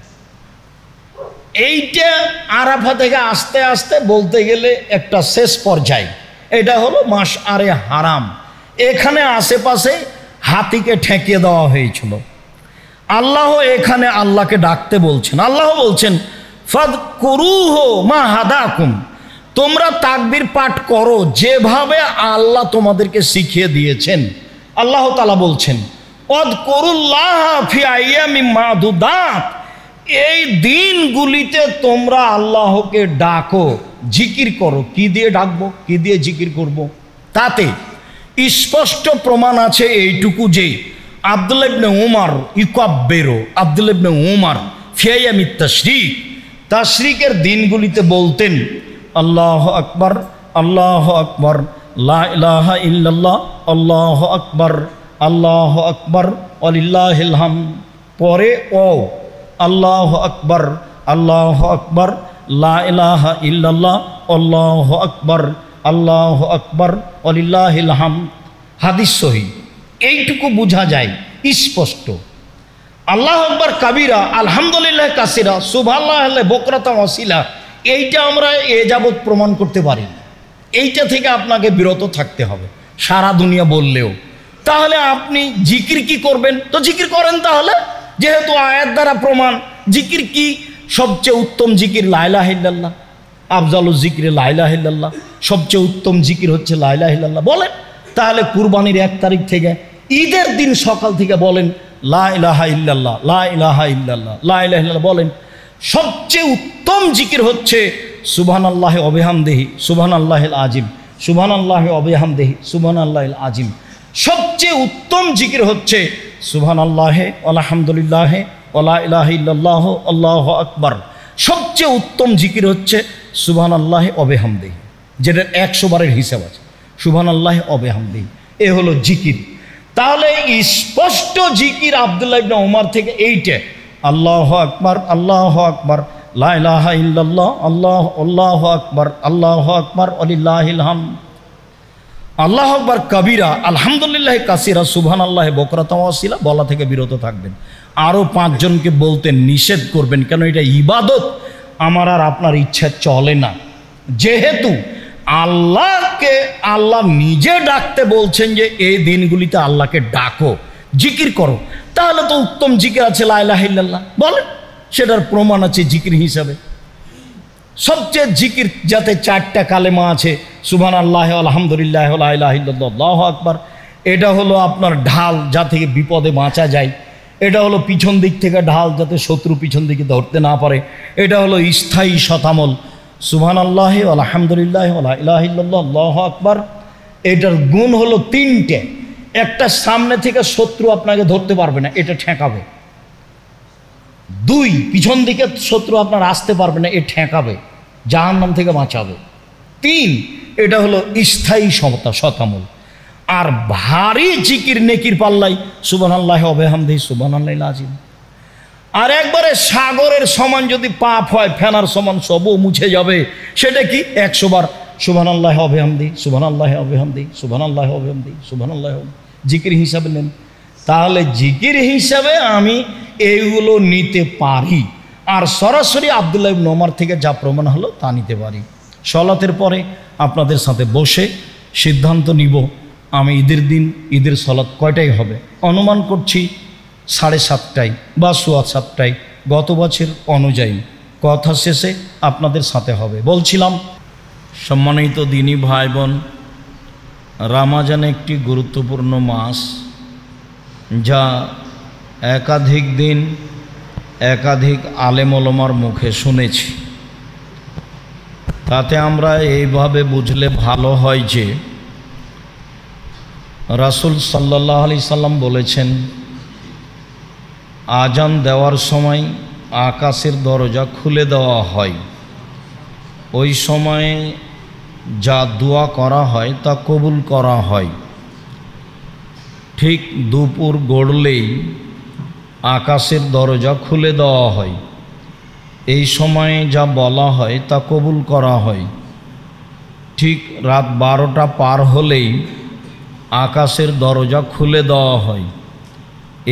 এইটা আরাফা থেকে আস্তে আস্তে বলতে গেলে একটা শেষ পর্যায়ে, এটা হলো মাশআরে হারাম। এখানে আশেপাশে হাতিকে ঠেকিয়ে দেওয়া হয়েছিল। আল্লাহ এখানে আল্লাহকে ডাকতে বলছেন। আল্লাহ বলছেন ফাদকুরুহু মা হাদাকুম, তোমরা তাকবীর পাঠ করো যেভাবে আল্লাহ তোমাদেরকে শিখিয়ে দিয়েছেন। আল্লাহ তাআলা বলছেন ওয়াদকুরুল্লাহা ফি আইয়ামিম মাদুদাত, এই দিনগুলিতে তোমরা আল্লাহকে ডাকো, জিকির করো। কি দিয়ে ডাকবো, কি দিয়ে জিকির করব? তাতে স্পষ্ট প্রমাণ আছে এইটুকু যে আব্দুল্লাহ ইবনে উমর ইকাব্বিরু, আব্দুল্লাহ ইবনে উমর ফি আইয়ামিত তাশরিক, তাশরিকের দিনগুলিতে বলতেন আল্লাহু আকবার, আল্লাহু আকবার, লা ইলাহা ইল্লাল্লাহ, আল্লাহু আকবার, আল্লাহু আকবার, ওয়ালিল্লাহিল হামদ। পরে ও আল্লাহু আকবার, আল্লাহু আকবার, লা ইলাহা ইল্লাল্লাহ, আল্লাহু আকবার, আল্লাহু আকবার, ওয়ালিল্লাহিল হামদ। হাদিস সহিহ। এইটুকু বোঝা যায় স্পষ্ট। আল্লাহু আকবার কাবীরা, আলহামদুলিল্লাহ কাসীরা, সুবহানাল্লাহি বুকরাতান ওয়া আসীলা, এইটা আমরা এ যাবৎ প্রমাণ করতে পারি। এইটা থেকে আপনাকে বিরত থাকতে হবে সারা দুনিয়া বললেও। তাহলে আপনি জিকির কি করবেন? তো জিকির করেন তাহলে, যেহেতু আয়াত দ্বারা প্রমাণ। জিকির কি? সবচেয়ে উত্তম জিকির লা ইলাহা ইল্লাল্লাহ। আফজালুজ জিকির লা ইলাহা ইল্লাল্লাহ। সবচেয়ে উত্তম জিকির হচ্ছে লা ইলাহা ইল্লাল্লাহ। বলেন তাহলে কুরবানির 1 তারিখ থেকে ঈদের দিন সকাল থেকে বলেন লা ইলাহা ইল্লাল্লাহ, লা ইলাহা ইল্লাল্লাহ, লা ইলাহা ইল্লাল্লাহ বলেন। সবচেয়ে উত্তম জিকির হচ্ছে সুবহানাল্লাহি ওয়া বিহামদিহি সুবহানাল্লাহিল আযীম, সুবহানাল্লাহি ওয়া বিহামদিহি সুবহানাল্লাহিল আযীম। সবচেয়ে উত্তম জিকির হচ্ছে সুবহানাল্লাহি আলহামদুলিল্লাহি ওয়া লা ইলাহা ইল্লাল্লাহু আল্লাহু আকবার। সবচেয়ে উত্তম জিকির হচ্ছে সুবহানাল্লাহি ওয়া বিহামদিহি, যেটার 100 বারের হিসাব আছে। সুবহানাল্লাহি ওয়া বিহামদিহি, এ হলো জিকির। তাহলে স্পষ্ট জিকির আব্দুল্লাহ ইবনে ওমর থেকে এইটা, আল্লাহু আকবার, আল্লাহু আকবার, লা ইলাহা ইল্লাল্লাহ, আল্লাহু আকবার, আল্লাহু আকবার, ওয়ালিল্লাহিল হামদ। আল্লাহু আকবার কাবীরা, আলহামদুলিল্লাহ কাসীরা, সুবহানাল্লাহি বুকরাতান ওয়া আসীলা বলা থেকে বিরত থাকবেন। আরও 5 জনকে বলতে নিষেধ করবেন, কেন এটা ইবাদত। আমার আর আপনার ইচ্ছা চলে না। যেহেতু আল্লাহকে আল্লাহ নিজে ডাকতে বলছেন যে এই দিনগুলিতে আল্লাহকে ডাকো, জিকির করো, তাহলে তো উত্তম জিকির আছে লা ইলাহা ইল্লাল্লাহ। বলেন, সেটার প্রমাণ আছে জিকির হিসাবে। সবচেয়ে জিকির যাতে 4টা কালেমা আছে, সুবহানাল্লাহি আলহামদুলিল্লাহ লা ইলাহা ইল্লাল্লাহ আল্লাহু আকবার। এটা হলো আপনার ঢাল, যা থেকে বিপদে বাঁচা যায়। এটা হলো পিছন দিক থেকে ঢাল, যাতে শত্রু পিছন দিকে ধরতে না পারে। এটা হলো স্থায়ী শতামল, সুবহানাল্লাহি আলহামদুলিল্লাহ লা ইলাহা ইল্লাল্লাহ আল্লাহু আকবার। এটার গুণ হলো 3টে। একটা, সামনে থেকে শত্রু আপনাকে ধরতে পারবে না, এটা ঠেকাবে। 2, পিছন দিকে শত্রু আপনার আসতে পারবে না, এ ঠেকাবে, জাহান্নাম থেকে বাঁচাবে। 3, এটা হলো স্থায়ী শতামল। আর ভারী জিকির নেকির পাল্লাই সুবহানাল্লাহি ওয়া বিহামদিহি সুবহানাল্লাহিল আযীম। আর একবারে সাগরের সমান যদি পাপ হয়, ফেনার সমান, সবও মুছে যাবে। সেটা কি? 100 বার সুবহানাল্লাহি ওয়া বিহামদিহি সুবহানাল্লাহি ওয়া বিহামদিহি সুবহানাল্লাহি ওয়া বিহামদিহি সুবহানাল্লাহি জিকির হিসাবে নেন। তাহলে জিকির হিসাবে আমি এইগুলো নিতে পারি। আর সরাসরি আব্দুল্লাহ ইবনে ওমর থেকে যা প্রমাণ হলো তা নিতে পারি। সলাতের পরে আপনাদের সাথে বসে সিদ্ধান্ত নিব আমি ঈদের দিন ঈদের সলাত কয়টায় হবে। অনুমান করছি 7:30টায় বা 7:15টায়, গত বছর অনুযায়ী। কথা শেষে আপনাদের সাথে হবে। বলছিলাম, সম্মানিত দিনী ভাই বোন, রমজান একটি গুরুত্বপূর্ণ মাস, যা একাধিক দিন একাধিক আলেম ওলামার মুখে শুনেছি। তাতে আমরা এইভাবে বুঝলে ভালো হয় যে রাসূল সাল্লাল্লাহু আলাইহি সাল্লাম বলেছেন, আজান দেওয়ার সময় আকাশের দরজা খুলে দেওয়া হয়। ওই সময়ে যা দোয়া করা হয় তা কবুল করা হয়। ঠিক দুপুর গড়লেই আকাশের দরজা খুলে দেওয়া হয়। এই সময়ে যা বলা হয় তা কবুল করা হয়। ঠিক রাত 12টা পার হলেই আকাশের দরজা খুলে দেওয়া হয়।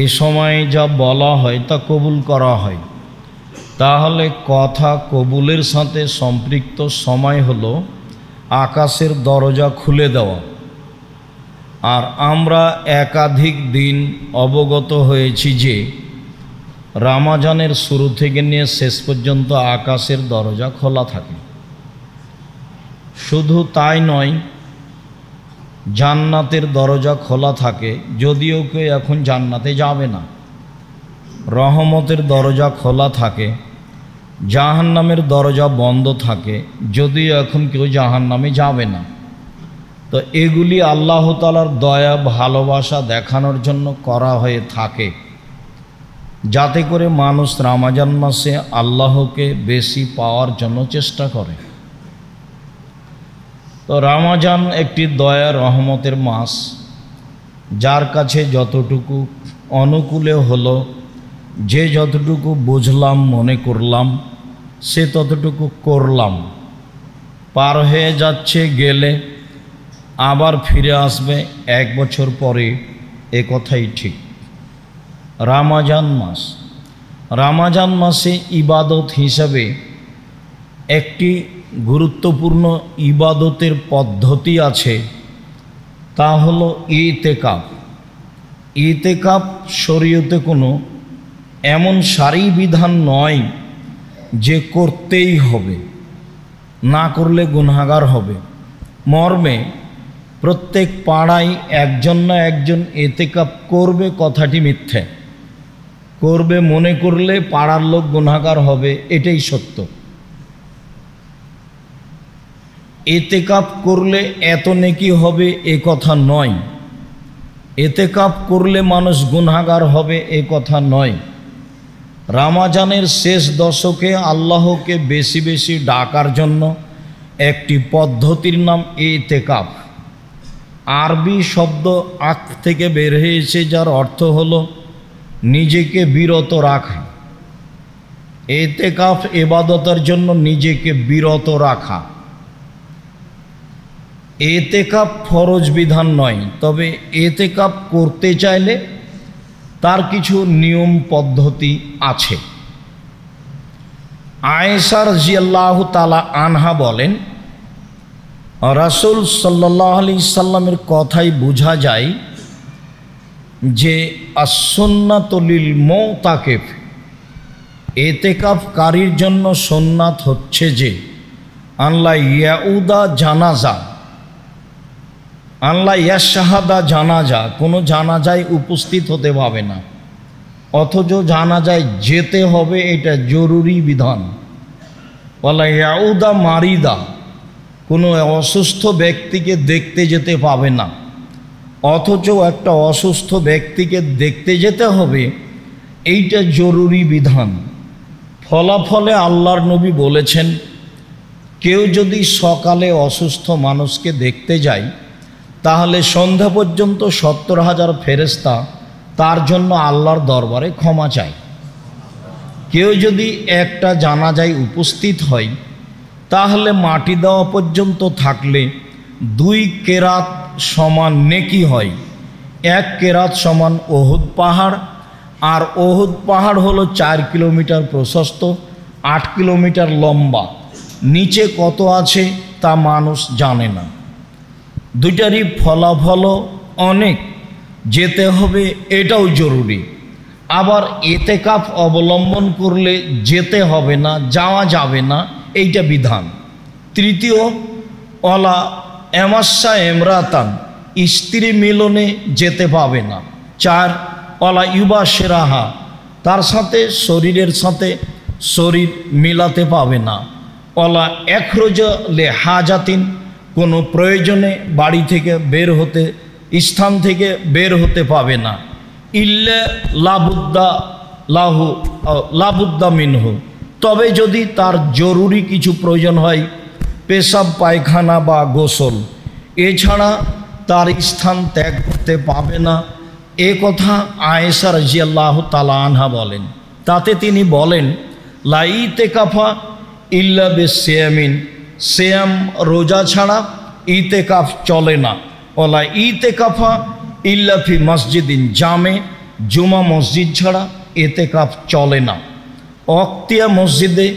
এই সময়ে যা বলা হয় তা কবুল করা হয়। তাহলে কথা কবুলের সাথে সম্পৃক্ত সময় হলো আকাশের দরজা খুলে দেওয়া। আর আমরা একাধিক দিন অবগত হয়েছি যে রমজানের শুরু থেকে নিয়ে শেষ পর্যন্ত আকাশের দরজা খোলা থাকে। শুধু তাই নয়, জান্নাতের দরজা খোলা থাকে, যদিও কেউ এখন জান্নাতে যাবে না। রহমতের দরজা খোলা থাকে, জাহান্নামের দরজা বন্ধ থাকে, যদিও এখন কেউ জাহান্নামে যাবে না। তো এগুলি আল্লাহ তাআলার দয়া ভালোবাসা দেখানোর জন্য করা হয়ে থাকে, যাতে করে মানুষ রমজান মাসে আল্লাহকে বেশি পাওয়ার জন্য চেষ্টা করে। তো রমজান একটি দয়া রহমতের মাস, যার কাছে যতটুকু অনুকূলে হলো, যে যতটুকু বুঝলাম মনে করলাম সে ততটুকু করলাম। পার হয়ে যাচ্ছে, গেলে আবার ফিরে আসবে 1 বছর পরে, এ কথাই ঠিক। রমজান মাসে ইবাদত হিসাবে একটি গুরুত্বপূর্ণ ইবাদতের পদ্ধতি আছে, তা হলো ইতিকাফ। ইতিকাফ শরীয়তে কোনো এমন সারি বিধান নয় যে করতেই হবে, না করলে গুনাহগার হবে। মর্মে প্রত্যেক পাড়ায় একজন না একজন ইতিকাফ করবে, কথাটি মিথ্যে। করবে মনে করলে পাড়ার লোক গুনাহগার হবে, এটাই সত্য। ইতিকাফ করলে এত নেকি হবে এ কথা নয়, ইতিকাফ করলে মানুষ গুনাহগার হবে এ কথা নয়। রমজানের শেষ দশকে আল্লাহকে বেশি বেশি ডাকার জন্য একটি পদ্ধতির নাম ইতিকাফ। আরবি শব্দ আক থেকে বের হয়েছে, যার অর্থ হলো নিজেকে বিরত রাখা। ইতিকাফ ইবাদতের জন্য নিজেকে বিরত রাখা। ইতিকাফ ফরজ বিধান নয়, তবে ইতিকাফ করতে চাইলে তার কিছু নিয়ম পদ্ধতি আছে। আয়েশা রাদিয়াল্লাহু তাআলা আনহা বলেন, রাসূল সাল্লাল্লাহু আলাইহি সাল্লামের কথাই বোঝা যায় যে as-সুন্নাতু লিল মুতাকিফ, ইতিকাফকারীর জন্য সুন্নাত হচ্ছে যে আল্লাহ ইয়াউদা জানাজা, আল্লাহ ইয়াশহাদা জানাজা, কোনো জানাজায় উপস্থিত হতে পাবে না, অথচ জানাজায় যেতে হবে, এটা জরুরি বিধান। ওয়ালা ইয়াউদা মারিদা, কোনো অসুস্থ ব্যক্তিকে দেখতে যেতে পাবে না, অথচ একটা অসুস্থ ব্যক্তিকে দেখতে যেতে হবে, এইটা জরুরি বিধান। ফলাফলে আল্লাহর নবী বলেছেন, কেউ যদি সকালে অসুস্থ মানুষকে দেখতে যায় তাহলে সন্ধ্যা পর্যন্ত 70,000 ফেরেশতা তার জন্য আল্লাহর দরবারে ক্ষমা চায়। কেউ যদি একটা জানাজায় উপস্থিত হয় তাহলে মাটি দেওয়া পর্যন্ত থাকলে 2 কেরাত সমান নেকি হয়। 1 কেরাত সমান ওহুদ পাহাড়, আর ওহুদ পাহাড় হলো 4 কিলোমিটার প্রশস্ত, 8 কিলোমিটার লম্বা। নিচে কত আছে তা মানুষ জানে না। দুইটারই ফলাফল অনেক, যেতে হবে এটাও জরুরি। আবার ইতিকাফ অবলম্বন করলে যেতে হবে না, যাওয়া যাবে না, এইটা বিধান। তৃতীয়, ওয়ালা এমাশা এমরাতান, স্ত্রী মিলনে যেতে পাবে না। 4, ওয়ালা ইউবাশিরাহা, তার সাথে শরীরের সাথে শরীর মিলাতে পাবে না। ওয়ালা এখরুজা লে হাজাতিন, কোনো প্রয়োজনে বাড়ি থেকে বের হতে, স্থান থেকে বের হতে পাবে না। ইল্লা লাবুদ্দা মিনহু, তবে যদি তার জরুরি কিছু প্রয়োজন হয়, পেশাব পায়খানা বা গোসল, এছাড়া তার স্থান ত্যাগ করতে পাবে না। এ কথা আয়েশা রাদিয়াল্লাহু তাআলা আনহা বলেন। তাতে তিনি বলেন, লা ইতিকাফা ইল্লা বিসিয়ামিন, সিয়াম রোজা ছাড়া ইতিকাফ চলে না। ওলা ইতিকাফা ইল্লা ফি মসজিদিন জামে, জুমা মসজিদ ছাড়া ইতিকাফ চলে না। অক্তিয়া মসজিদে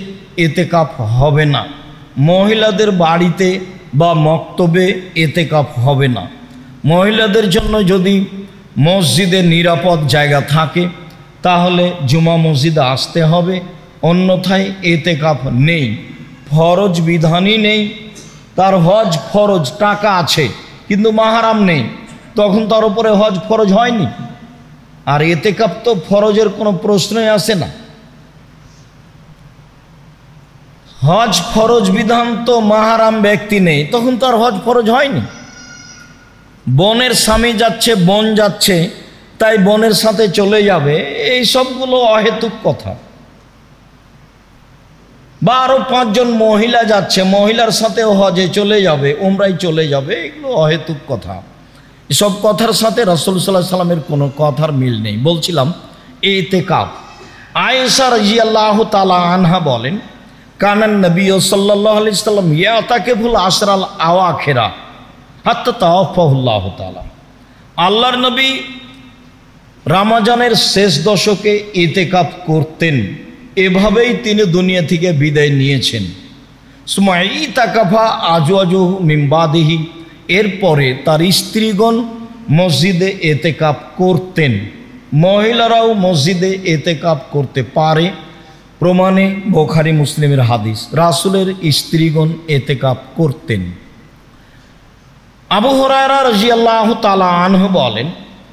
ইতিকাফ হবে না। মহিলাদের বাড়িতে বা মক্তবে ইতিকাফ হবে না। মহিলাদের জন্য যদি মসজিদে নিরাপদ জায়গা থাকে তাহলে জুমা মসজিদে আসতে হবে, অন্যথায় ইতিকাফ নেই। ফরজ বিধানই নেই। তার হজ ফরজ, টাকা আছে কিন্তু মাহারাম নেই, তখন তার উপরে হজ ফরজ হয়নি। আর ইতিকাফ তো ফরজের কোনো প্রশ্নই আসে না। হজ ফরজ বিধান তো মাহারাম ব্যক্তি নেই, তখন তার হজ ফরজ হয়নি। বোনের স্বামী যাচ্ছে, বোন যাচ্ছে, তাই বোনের সাথে চলে যাবে, এই সবগুলো অহেতুক কথা। বা আরও 5 জন মহিলা যাচ্ছে, মহিলার সাথেও হজে চলে যাবে, উমরায় চলে যাবে, এগুলো অহেতুক কথা। এসব কথার সাথে রাসূল সাল্লাল্লাহু আলাইহি সাল্লামের কোনো কথার মিল নেই। বলছিলাম ইতিকাফ। আয়েশা রাদিয়াল্লাহু তাআলা আনহা বলেন, কানান নবী সাল্লাল্লাহু আলাইহি সাল্লাম ইয়াতাকিফুল আশরাল আওয়াখিরা হাত্তা তাওয়াফাহুল্লাহু তাআলা। আল্লাহর নবী রমজানের শেষ দশকে ইতিকাফ করতেন, এভাবেই তিনি দুনিয়া থেকে বিদায় নিয়েছেন। সুম্মা ইতাকাফা আজওয়াজুহু মিন বাদিহি, এরপরে তার স্ত্রীগণ মসজিদে ইতিকাফ করতেন। মহিলারাও মসজিদে ইতিকাফ করতে পারে, প্রমাণে বুখারী মুসলিমের হাদিস। রাসূলের স্ত্রীগণ ইতিকাফ করতেন। আবু হুরায়রা রাদিয়াল্লাহু তাআলা আনহু বলেন,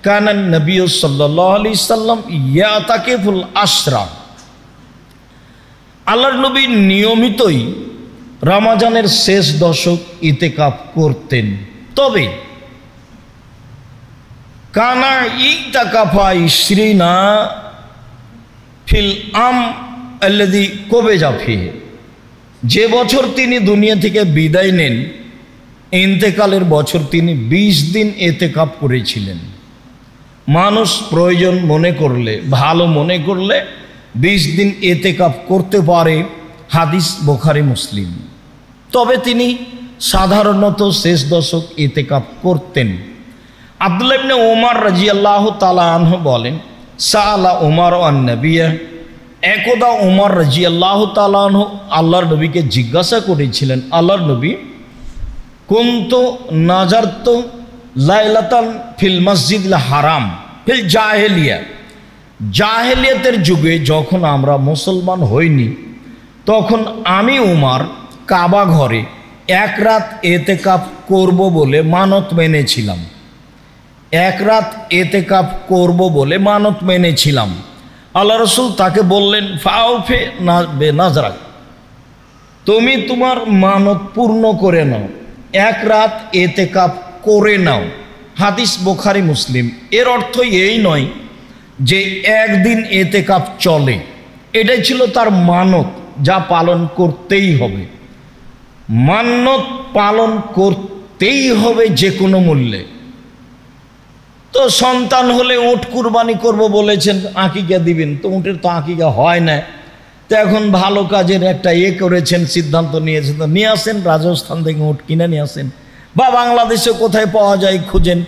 কানান নবী সাল্লাল্লাহু আলাইহি সাল্লাম ইয়াতাকিফুল আশরা, আল্লাহর নবী নিয়মিতই রমজানের শেষ দশক ইতিকাফ করতেন। তবে কানা ইতাকাফা ইশরিনা ফিল আম আল্লাযী কুবিজা ফিহি, যে বছর তিনি দুনিয়া থেকে বিদায় নেন, ইন্তেকালের বছর তিনি 20 দিন ইতিকাফ করেছিলেন। মানুষ প্রয়োজন মনে করলে, ভালো মনে করলে 20 দিন ইতিকাফ করতে পারে, হাদিস বুখারী মুসলিম। তবে তিনি সাধারণত শেষ দশক ইতিকাফ করতেন। আব্দুল্লাহ ইবনে ওমর রাদিয়াল্লাহু তাআলা আনহু বলেন, সাআলা ওমর আন নবিয়্য, একদা ওমর রাদিয়াল্লাহু তাআলা আনহু আল্লাহর নবীকে জিজ্ঞাসা করেছিলেন, আল্লাহর নবী, কুনতু নাজারতু লাইলাতান ফিল মসজিদিল হারাম ফিল জাহেলিয়া, জাহেলিয়াতের যুগে যখন আমরা মুসলমান হইনি, তখন আমি উমর কাবা ঘরে 1 রাত ইতিকাফ করব বলে মানত মেনেছিলাম। 1 রাত ইতিকাফ করব বলে মানত মেনেছিলাম। আল্লাহ রাসূল তাকে বললেন, ফাউফে নাজরাক, তুমি তোমার মানত পূর্ণ করে নাও, 1 রাত ইতিকাফ করে নাও। হাদিস বুখারী মুসলিম। এর অর্থ এই নয় যে একদিন ইতিকাফ চলে, এটাই ছিল তার মানত, যা পালন করতেই হবে। মানত পালন করতেই হবে যে কোনো মূল্যে। তো সন্তান হলে উট কুরবানি করব বলেছেন, আকিকা দিবেন, তো উটের তো আকিকা হয় না। তো এখন ভালো কাজের একটা করেছেন, সিদ্ধান্ত নিয়েছেন, তো নিয়ে আসেন, রাজস্থান থেকে উট কিনে নিয়ে আসেন, বা বাংলাদেশে কোথায় পাওয়া যায় খুঁজেন।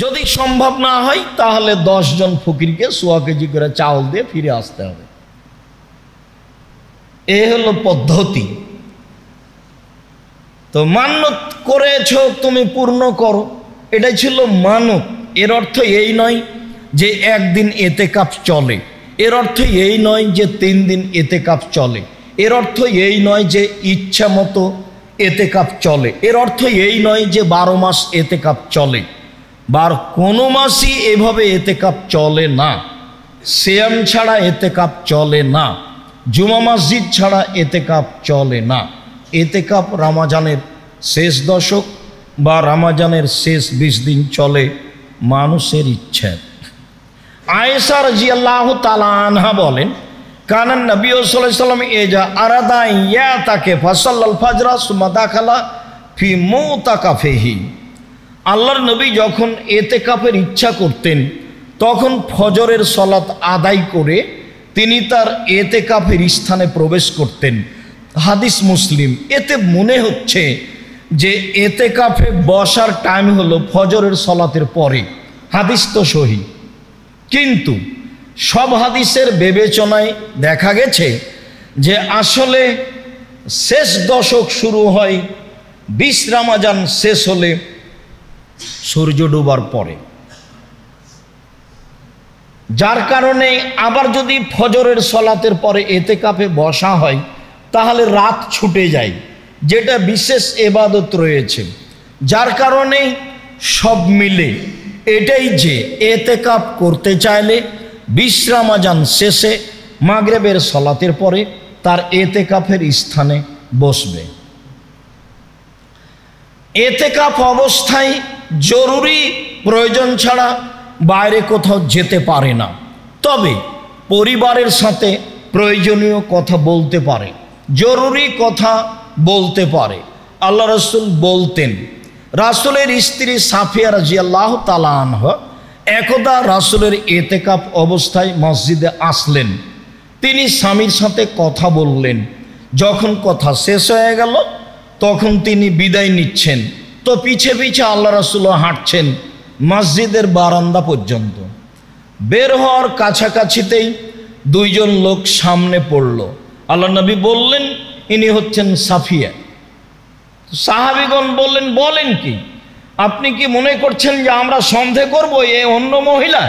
যদি সম্ভব না হয় তাহলে 10 জন ফকিরকে 1.25 কেজি করে চাউল দিয়ে ফিরে আসতে হবে। এ হলো পদ্ধতি। তো মানত করেছ তুমি পূর্ণ করো, এটাই ছিল মানত। এর অর্থ এই নয় যে একদিন ইতিকাফ চলে, এর অর্থ এই নয় যে 3 দিন ইতিকাফ চলে, এর অর্থ এই নয় যে ইচ্ছা মতো ইতিকাফ চলে, এর অর্থ এই নয় যে 12 মাস ইতিকাফ চলে। কোনো মাসই এভাবে ইতিকাফ চলে না। সিয়াম ছাড়া ইতিকাফ চলে না, জুমা মসজিদ ছাড়া ইতিকাফ চলে না। ইতিকাফ রমজানের শেষ দশক বা রমজানের শেষ 20 দিন চলে মানুষের ইচ্ছা। আয়েশা রাদিয়াল্লাহু তাআলা আনহা বলেন, কানান নবী সাল্লাল্লাহু আলাইহি সাল্লাম ইজা আরাদা ইয়াতাকে ফাসাল্লাল ফাজরা সুম্মা দাখালা ফি মুতাকাফিহি, আল্লাহর নবী যখন ইতিকাফের ইচ্ছা করতেন তখন ফজরের সালাত আদায় করে তিনি তার ইতিকাফের স্থানে প্রবেশ করতেন। হাদিস মুসলিম। এতে মনে হচ্ছে যে ইতিকাফে বসার টাইম হলো ফজরের সালাতের পরে। হাদিস তো সহিহ, কিন্তু সব হাদিসের বিবেচনায় দেখা গেছে যে আসলে শেষ দশক শুরু হয় 20 রমজান শেষ হলে সূর্য ডোবার পরে, যার কারণে আবার যদি ফজরের সালাতের পরে ইতিকাফে বসা হয় তাহলে রাত ছুটে যায়, যেটা বিশেষ ইবাদত রয়েছে। যার কারণে সব মিলে এটাই যে ইতিকাফ করতে চাইলে 20 রমজান শেষে মাগরিবের সালাতের পরে তার ইতিকাফের স্থানে বসবে। ইতিকাফ অবস্থায় জরুরি প্রয়োজন ছাড়া বাইরে কোথাও যেতে পারে না, তবে পরিবারের সাথে প্রয়োজনীয় কথা বলতে পারে। জরুরি কথা বলতে পারে। আল্লাহ রসুল বলতেন, রাসূলের স্ত্রী সাফিয়া রাদিয়াল্লাহু তাআলা আনহা একদা রাসূলের ইতিকাফ অবস্থায় মসজিদে আসলেন। তিনি স্বামীর সাথে কথা বললেন। যখন কথা শেষ হয়ে গেল তখন তিনি বিদায় নিচ্ছেন, তো পিছে পিছে আল্লাহ রাসূলও হাঁটছেন মসজিদের বারান্দা পর্যন্ত। বের হওয়ার কাছাকাছিতেই দুইজন লোক সামনে পড়ল। আল্লাহ নবী বললেন, ইনি হচ্ছেন সাফিয়া। সাহাবীগণ বললেন, বলেন কি? আপনি কি মনে করছেন যে আমরা সন্দেহ করব এ অন্য মহিলা?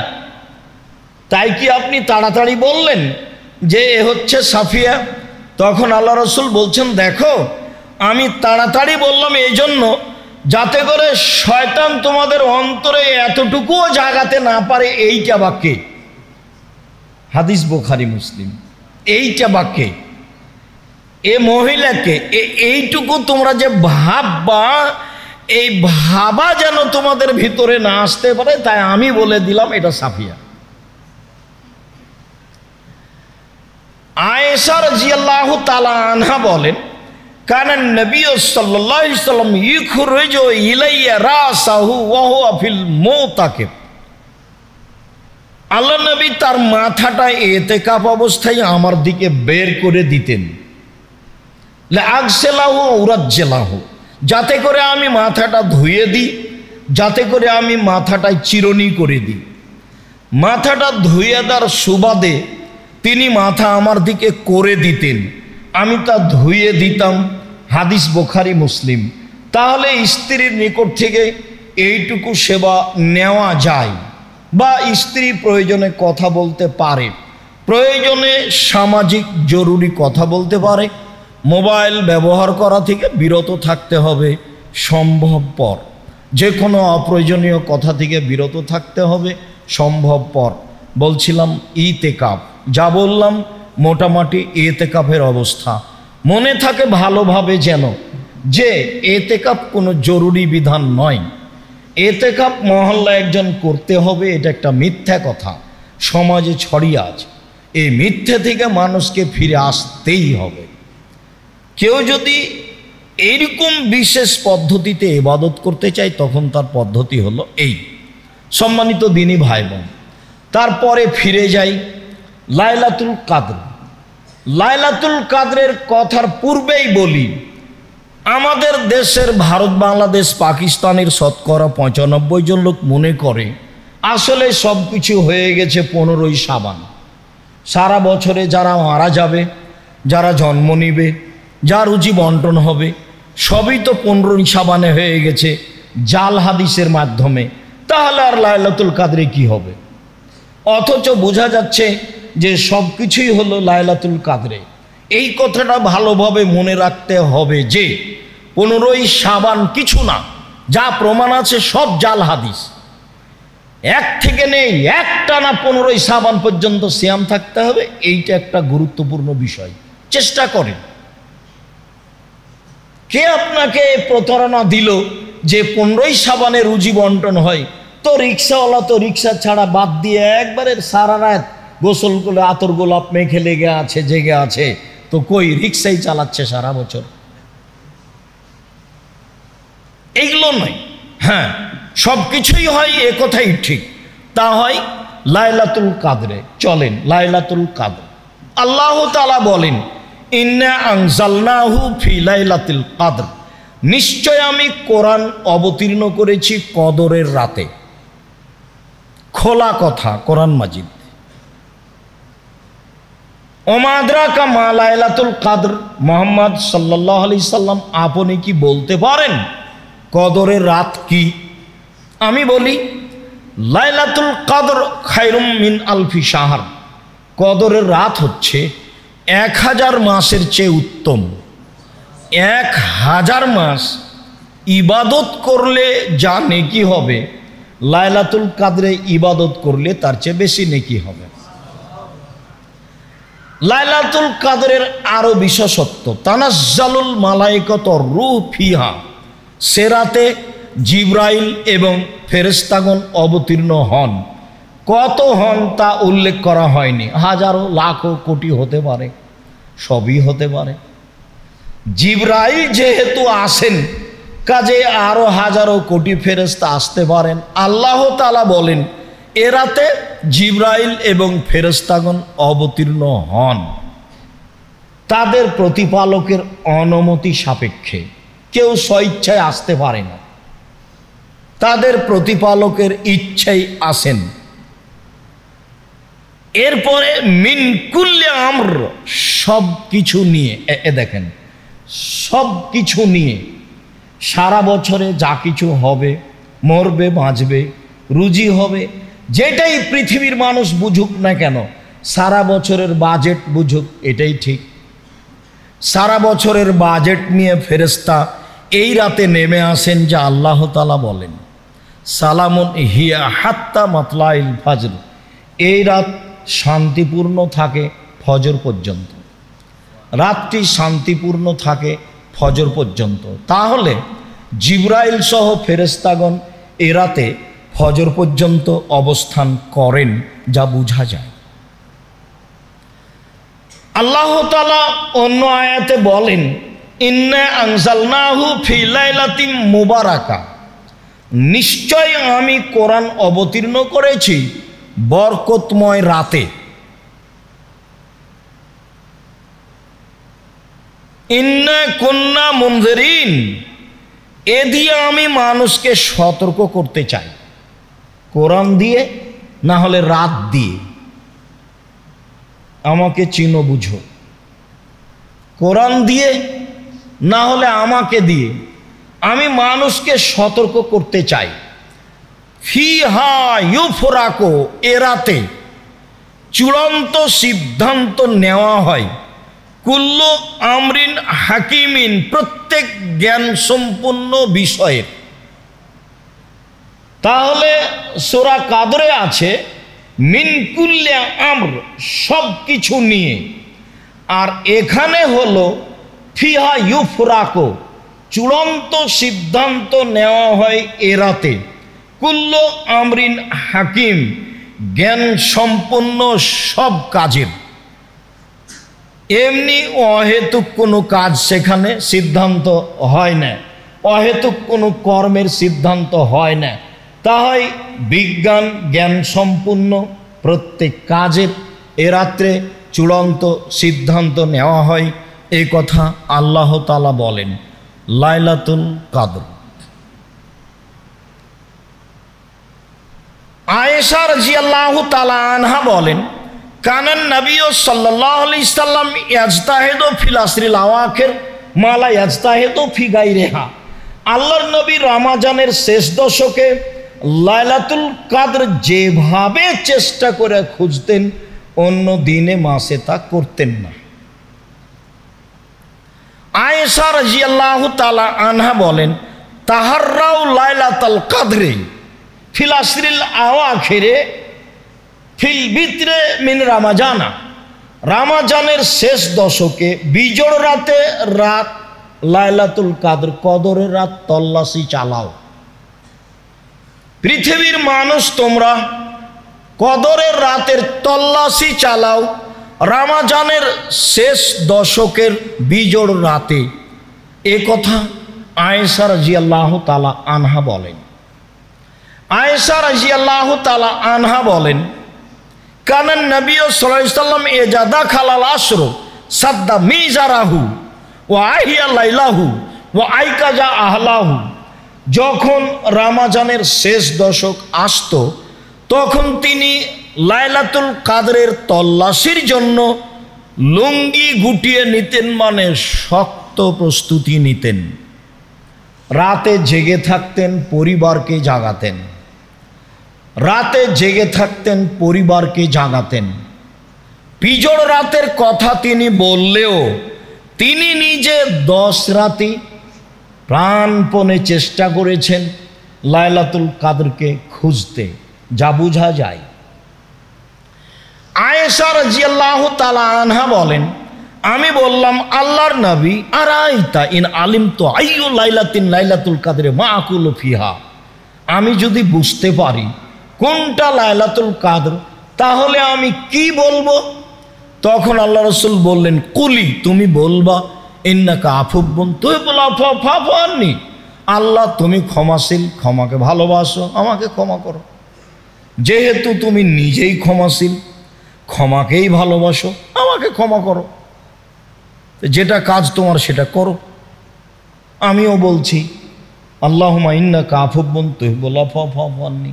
তাই কি আপনি তাড়াতাড়ি বললেন যে এ হচ্ছে সাফিয়া? তখন আল্লাহ রসুল বলছেন, দেখো আমি তাড়াতাড়ি বললাম এই জন্য যাতে করে শয়তান তোমাদের অন্তরে এতটুকুও জাগাতে না পারে। এইটা বাক্যে, হাদিস বুখারী মুসলিম, এইটা বাক্যে এ মহিলাকে এইটুকু তোমরা যে ভাববা, এই ভাবা যেন তোমাদের ভিতরে না আসতে পারে, তাই আমি বলে দিলাম এটা সাফিয়া। আয়েশা রাদিয়াল্লাহু তাআলা আনহা বলেন, কানান নবী সাল্লাল্লাহু আলাইহি সাল্লাম ইখরুজু ইলাইয়া রাসাহু ওয়া হুয়া ফিল মুতাকিব। আল্লাহ নবী তার মাথাটা ইতিকাফ অবস্থায় আমার দিকে বের করে দিতেন, লাগসেলাহু উরাজ্জেলাহু, যাতে করে আমি মাথাটা ধুয়ে দিই, যাতে করে আমি মাথাটায় চিরুনি করে দিই। মাথাটা ধুয়ে দেওয়ার সুবাদে তিনি মাথা আমার দিকে করে দিতেন, আমি তা ধুয়ে দিতাম। হাদিস বুখারী মুসলিম। তাহলে স্ত্রীর নিকট থেকে এইটুকু সেবা নেওয়া যায়, বা স্ত্রী প্রয়োজনে কথা বলতে পারে, প্রয়োজনে সামাজিক জরুরি কথা বলতে পারে। মোবাইল ব্যবহার করা থেকে বিরত থাকতে হবে সম্ভবপর, যে কোনো অপ্রয়োজনীয় কথা থেকে বিরত থাকতে হবে সম্ভবপর। বলছিলাম ইতিকাফ, যা বললাম মোটামুটি ইতিকাফের অবস্থা। মনে থাকে ভালোভাবে যেন যে ইতিকাফ কোনো জরুরি বিধান নয়। ইতিকাফ মহল্লা একজন করতে হবে, এটা একটা মিথ্যা কথা সমাজে ছড়িয়ে আছে। এই মিথ্যে থেকে মানুষকে ফিরে আসতেই হবে। কেউ যদি এইরকম বিশেষ পদ্ধতিতে ইবাদত করতে চায় তখন তার পদ্ধতি হলো এই। সম্মানিত দিনী ভাই বোন, তারপরে ফিরে যাই লাইলাতুল কাদর। লাইলাতুল কাদরের কথার পূর্বেই বলি, আমাদের দেশের ভারত, বাংলাদেশ, পাকিস্তানের শতকরা ৯৫ জন লোক মনে করে আসলে সব কিছু হয়ে গেছে 15ই শাবান। সারা বছরে যারা মারা যাবে, যারা জন্ম নিবে, যার রুজি বন্টন হবে, সবই তো 15ই শাবানে হয়ে গেছে জাল হাদিসের মাধ্যমে। তাহলে আর লাইলাতুল কাদরে কি হবে? অথচ বোঝা যাচ্ছে যে সব কিছুই হলো লাইলাতুল কাদরে। এই কথাটা ভালোভাবে মনে রাখতে হবে যে 15ই শাবান কিছু না, যা প্রমাণ আছে সব জাল হাদিস। এক থেকে নেই, একটানা 15ই শাবান পর্যন্ত সিয়াম থাকতে হবে, এইটা একটা গুরুত্বপূর্ণ বিষয়। চেষ্টা করেন। কে আপনাকে প্রতারণা দিল যে 15ই শাবানে রুজি বন্টন হয়? তো রিক্সাওয়ালা তো রিক্সা ছাড়া বাদ দিয়ে একবারে সারা রাত গোসল করে আতর গোলাপ মেখে লেগে আছে, জেগে আছে, তো কই রিক্সাই চালাচ্ছে সারা বছর। এইগুলো নয়। হ্যাঁ, সব কিছুই হয়, এ কথাই ঠিক। তা হয় লাইলাতুল কাদরে। চলেন লাইলাতুল কাদর। আল্লাহ তাআলা বলেন, ইন্না আনজালনাহু ফি লাইলাতুল কাদর, নিশ্চয় আমি কোরআন অবতীর্ণ করেছি কদরের রাতে। খোলা কথা কোরআন মাজিদ। ওমা আদরাকা মা লাইলাতুল কাদর, মুহাম্মদ সাল্লাল্লাহু আলাইহি সাল্লাম আপনি কি বলতে পারেন কদরের রাত কি? আমি বলি, লাইলাতুল কাদর খায়রুম মিন আলফি শাহর, কদরের রাত হচ্ছে 1000 মাসের চেয়ে উত্তম। 1000 মাস ইবাদত করলে যা নেকি হবে, লাইলাতুল কাদরে ইবাদত করলে তার চেয়ে বেশি নেকি হবে। লাইলাতুল কাদরের আরো বিশেষত্ব, তানাজ্জালুল মালায়েকাত রূহ ফিহা, সে রাতে জিবরাইল এবং ফেরেশতাগণ অবতীর্ণ হন। কত হন তা উল্লেখ করা হয়নি, হাজারো লাখো কোটি হতে পারে, সবই হতে পারে। জিবরাইল যেহেতু আসেন, কাজে আরো হাজারো কোটি ফেরেশতা আসতে পারেন। আল্লাহ তাআলা বলেন এ রাতে জিবরাইল এবং ফেরেশতাগণ অবতীর্ণ হন তাদের প্রতিপালকের অনুমতি সাপেক্ষে। কেউ স্বইচ্ছায় আসতে পারে না, তাদের প্রতিপালকের ইচ্ছাই আসেন। এরপরে মিন কুল্লি আমর, সব কিছু নিয়ে, দেখেন সব কিছু নিয়ে, সারা বছরে যা কিছু হবে, মরবে বাঁচবে, রুজি হবে, যেটাই পৃথিবীর মানুষ বুঝুক না কেন, সারা বছরের বাজেট বুঝুক, এটাই ঠিক। সারা বছরের বাজেট নিয়ে ফেরেশতা এই রাতে নেমে আসেন, যা আল্লাহ তাআলা বলেন সালামুন হিয়া হাত্তা মাতলাইল ফজর, এই রাত শান্তিপূর্ণ থাকে ফজর পর্যন্ত, রাতটি শান্তিপূর্ণ থাকে ফজর পর্যন্ত। তাহলে জিবরাইল সহ ফেরেশতাগণ এ রাতে ফজর পর্যন্ত অবস্থান করেন, যা বোঝা যায়। আল্লাহ তাআলা অন্য আয়াতে বলেন ইন্না আনজালনাহু ফি লাইলাতিন মুবারাকা, নিশ্চয় আমি কোরআন অবতীর্ণ করেছি বরকতময় রাতে। ইন্না কুন্না মুনজিরিন, এ দিয়ে আমি মানুষকে সতর্ক করতে চাই, কোরআন দিয়ে না হলে রাত দিয়ে। আমাকে চিনো বুঝো, কোরআন দিয়ে না হলে আমাকে দিয়ে আমি মানুষকে সতর্ক করতে চাই। ফিহা ইউফরাকু, এ রাতে চূড়ান্ত সিদ্ধান্ত নেওয়া হয়, কুল্লু আমরিন হাকিমিন, প্রত্যেক জ্ঞান সম্পন্ন বিষয়ের। তাহলে সূরা কাদরে আছে মিন কুল্লি আমর, সব কিছু নিয়ে, আর এখানে হলো ফিহা ইউফরাকু, চূড়ান্ত সিদ্ধান্ত নেওয়া হয় এ রাতে, কুল্লু আমরিন হাকিম, জ্ঞান সম্পন্ন সব কাজের। এমনি অহেতুক কোনো কাজ সেখানে সিদ্ধান্ত হয় না, অহেতুক কোনো কর্মের সিদ্ধান্ত হয় না। তাই বিজ্ঞান জ্ঞান সম্পূর্ণ প্রত্যেক কাজের এ রাত্রে চূড়ান্ত সিদ্ধান্ত নেওয়া হয়, এই কথা আল্লাহ তাআলা বলেন লাইলাতুল কদর। আয়েশা রাদিয়াল্লাহু তাআলা আনহা বলেন কানান নবী সাল্লাল্লাহু আলাইহি সাল্লাম ইয়াজতাহিদু ফিল আসরিল আওয়াখির মা লা ইয়াজতাহিদু ফি গায়রিহা, আল্লাহর নবী রমজানের শেষ দশকে লাইলাতুল কদর যেভাবে চেষ্টা করে খুঁজতেন অন্য দিনে মাসে তা করতেন না। আয়েশা রাদিয়াল্লাহু তাআলা আনহা বলেন তাহাররাউ লাইলাতুল কদরে ফিল আসরিল আওয়াখিরে ফিল বিত্রে মিন রমজানা, রমজানের শেষ দশকে বিজোড় রাতে রাত লাইলাতুল কদর, কদরের রাত তল্লাশি চালাও। পৃথিবীর মানুষ তোমরা কদরের রাতের তল্লাশি চালাও রমজানের শেষ দশকের বিজোড় রাতে, এ কথা আয়েশা রাদিয়াল্লাহু তাআলা আনহা বলেন। আয়েশা রাদিয়াল্লাহু তাআলা আনহা বলেন কানান নবী সাল্লাল্লাহু আলাইহি সাল্লাম ইজাদা খালাল আশর সাদ্দা মিজারাহু ওয়া আহিয়া লাইলাহু ওয়া আইকাজা আহলাহু, যখন রমজানের শেষ দশক আসত তখন তিনি লাইলাতুল কদরের তল্লাশির জন্য লুঙ্গি গুটিয়ে নিতেন, মানে শক্ত প্রস্তুতি নিতেন। রাতে জেগে থাকতেন, পরিবারকে জাগাতেন, রাতে জেগে থাকতেন, পরিবারকে জাগাতেন। বিজোড় রাতের কথা তিনি বললেও তিনি নিজে 10 রাতি প্রাণপণে চেষ্টা করেছেন লাইলাতুল কদরকে খুঁজতে, যা বোঝা যায়। আয়েশা রাদিয়াল্লাহু তাআলা আনহা বলেন আমি বললাম আল্লাহর নবী আরাইতা ইন আলিমতু আইয়ু লাইলাতিন লাইলাতুল কদরে মা আকুলু ফিহা, আমি যদি বুঝতে পারি কোনটা লাইলাতুল কদর তাহলে আমি কি বলবো? তখন আল্লাহ রাসূল বললেন কুলি, তুমি বলবা ইন্নাকা আফুব্বুন তুহিব্বুল আফওয়া ফাফু আন্নি। আল্লাহ তুমি ক্ষমাশীল, ক্ষমাকে ভালোবাসো, আমাকে ক্ষমা করো। যেহেতু তুমি নিজেই ক্ষমাশীল, ক্ষমাকেই ভালোবাসো, আমাকে ক্ষমা করো। যেটা কাজ তোমার সেটা করো। আমিও বলছি আল্লাহুম্মা ইন্নাকা আফুব্বুন তুহিব্বুল আফওয়া ফাফু আন্নি।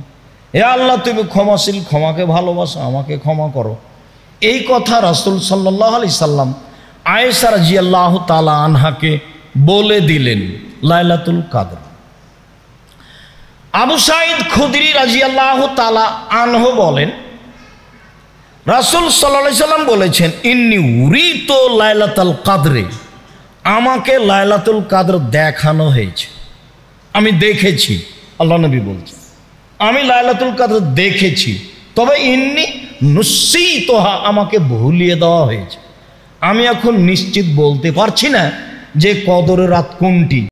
হে আল্লাহ তুমি ক্ষমাশীল, ক্ষমাকে ভালোবাসো, আমাকে ক্ষমা করো। এই কথা রাসূল সাল্লাল্লাহু আলাইহি সাল্লাম আয়েশা রাদিয়াল্লাহু তাআলা আনহাকে বলে দিলেন লাইলাতুল কদর। আবু সাঈদ খুদরি রাদিয়াল্লাহু তাআলা আনহু বলেন রাসূল সাল্লাল্লাহু আলাইহি সাল্লাম বলেছেন ইন্নী উরিতু লাইলাতুল কদরে, আমাকে লাইলাতুল কদর দেখানো হয়েছে, আমি দেখেছি। আল্লাহ নবী বলছেন আমি লাইলাতুল কদর দেখেছি, তবে ইন্নী নুসিতুহা, আমাকে ভুলিয়ে দেওয়া হয়েছে। আমি এখন নিশ্চিত বলতে পারছি না যে কদরের রাত কোনটি।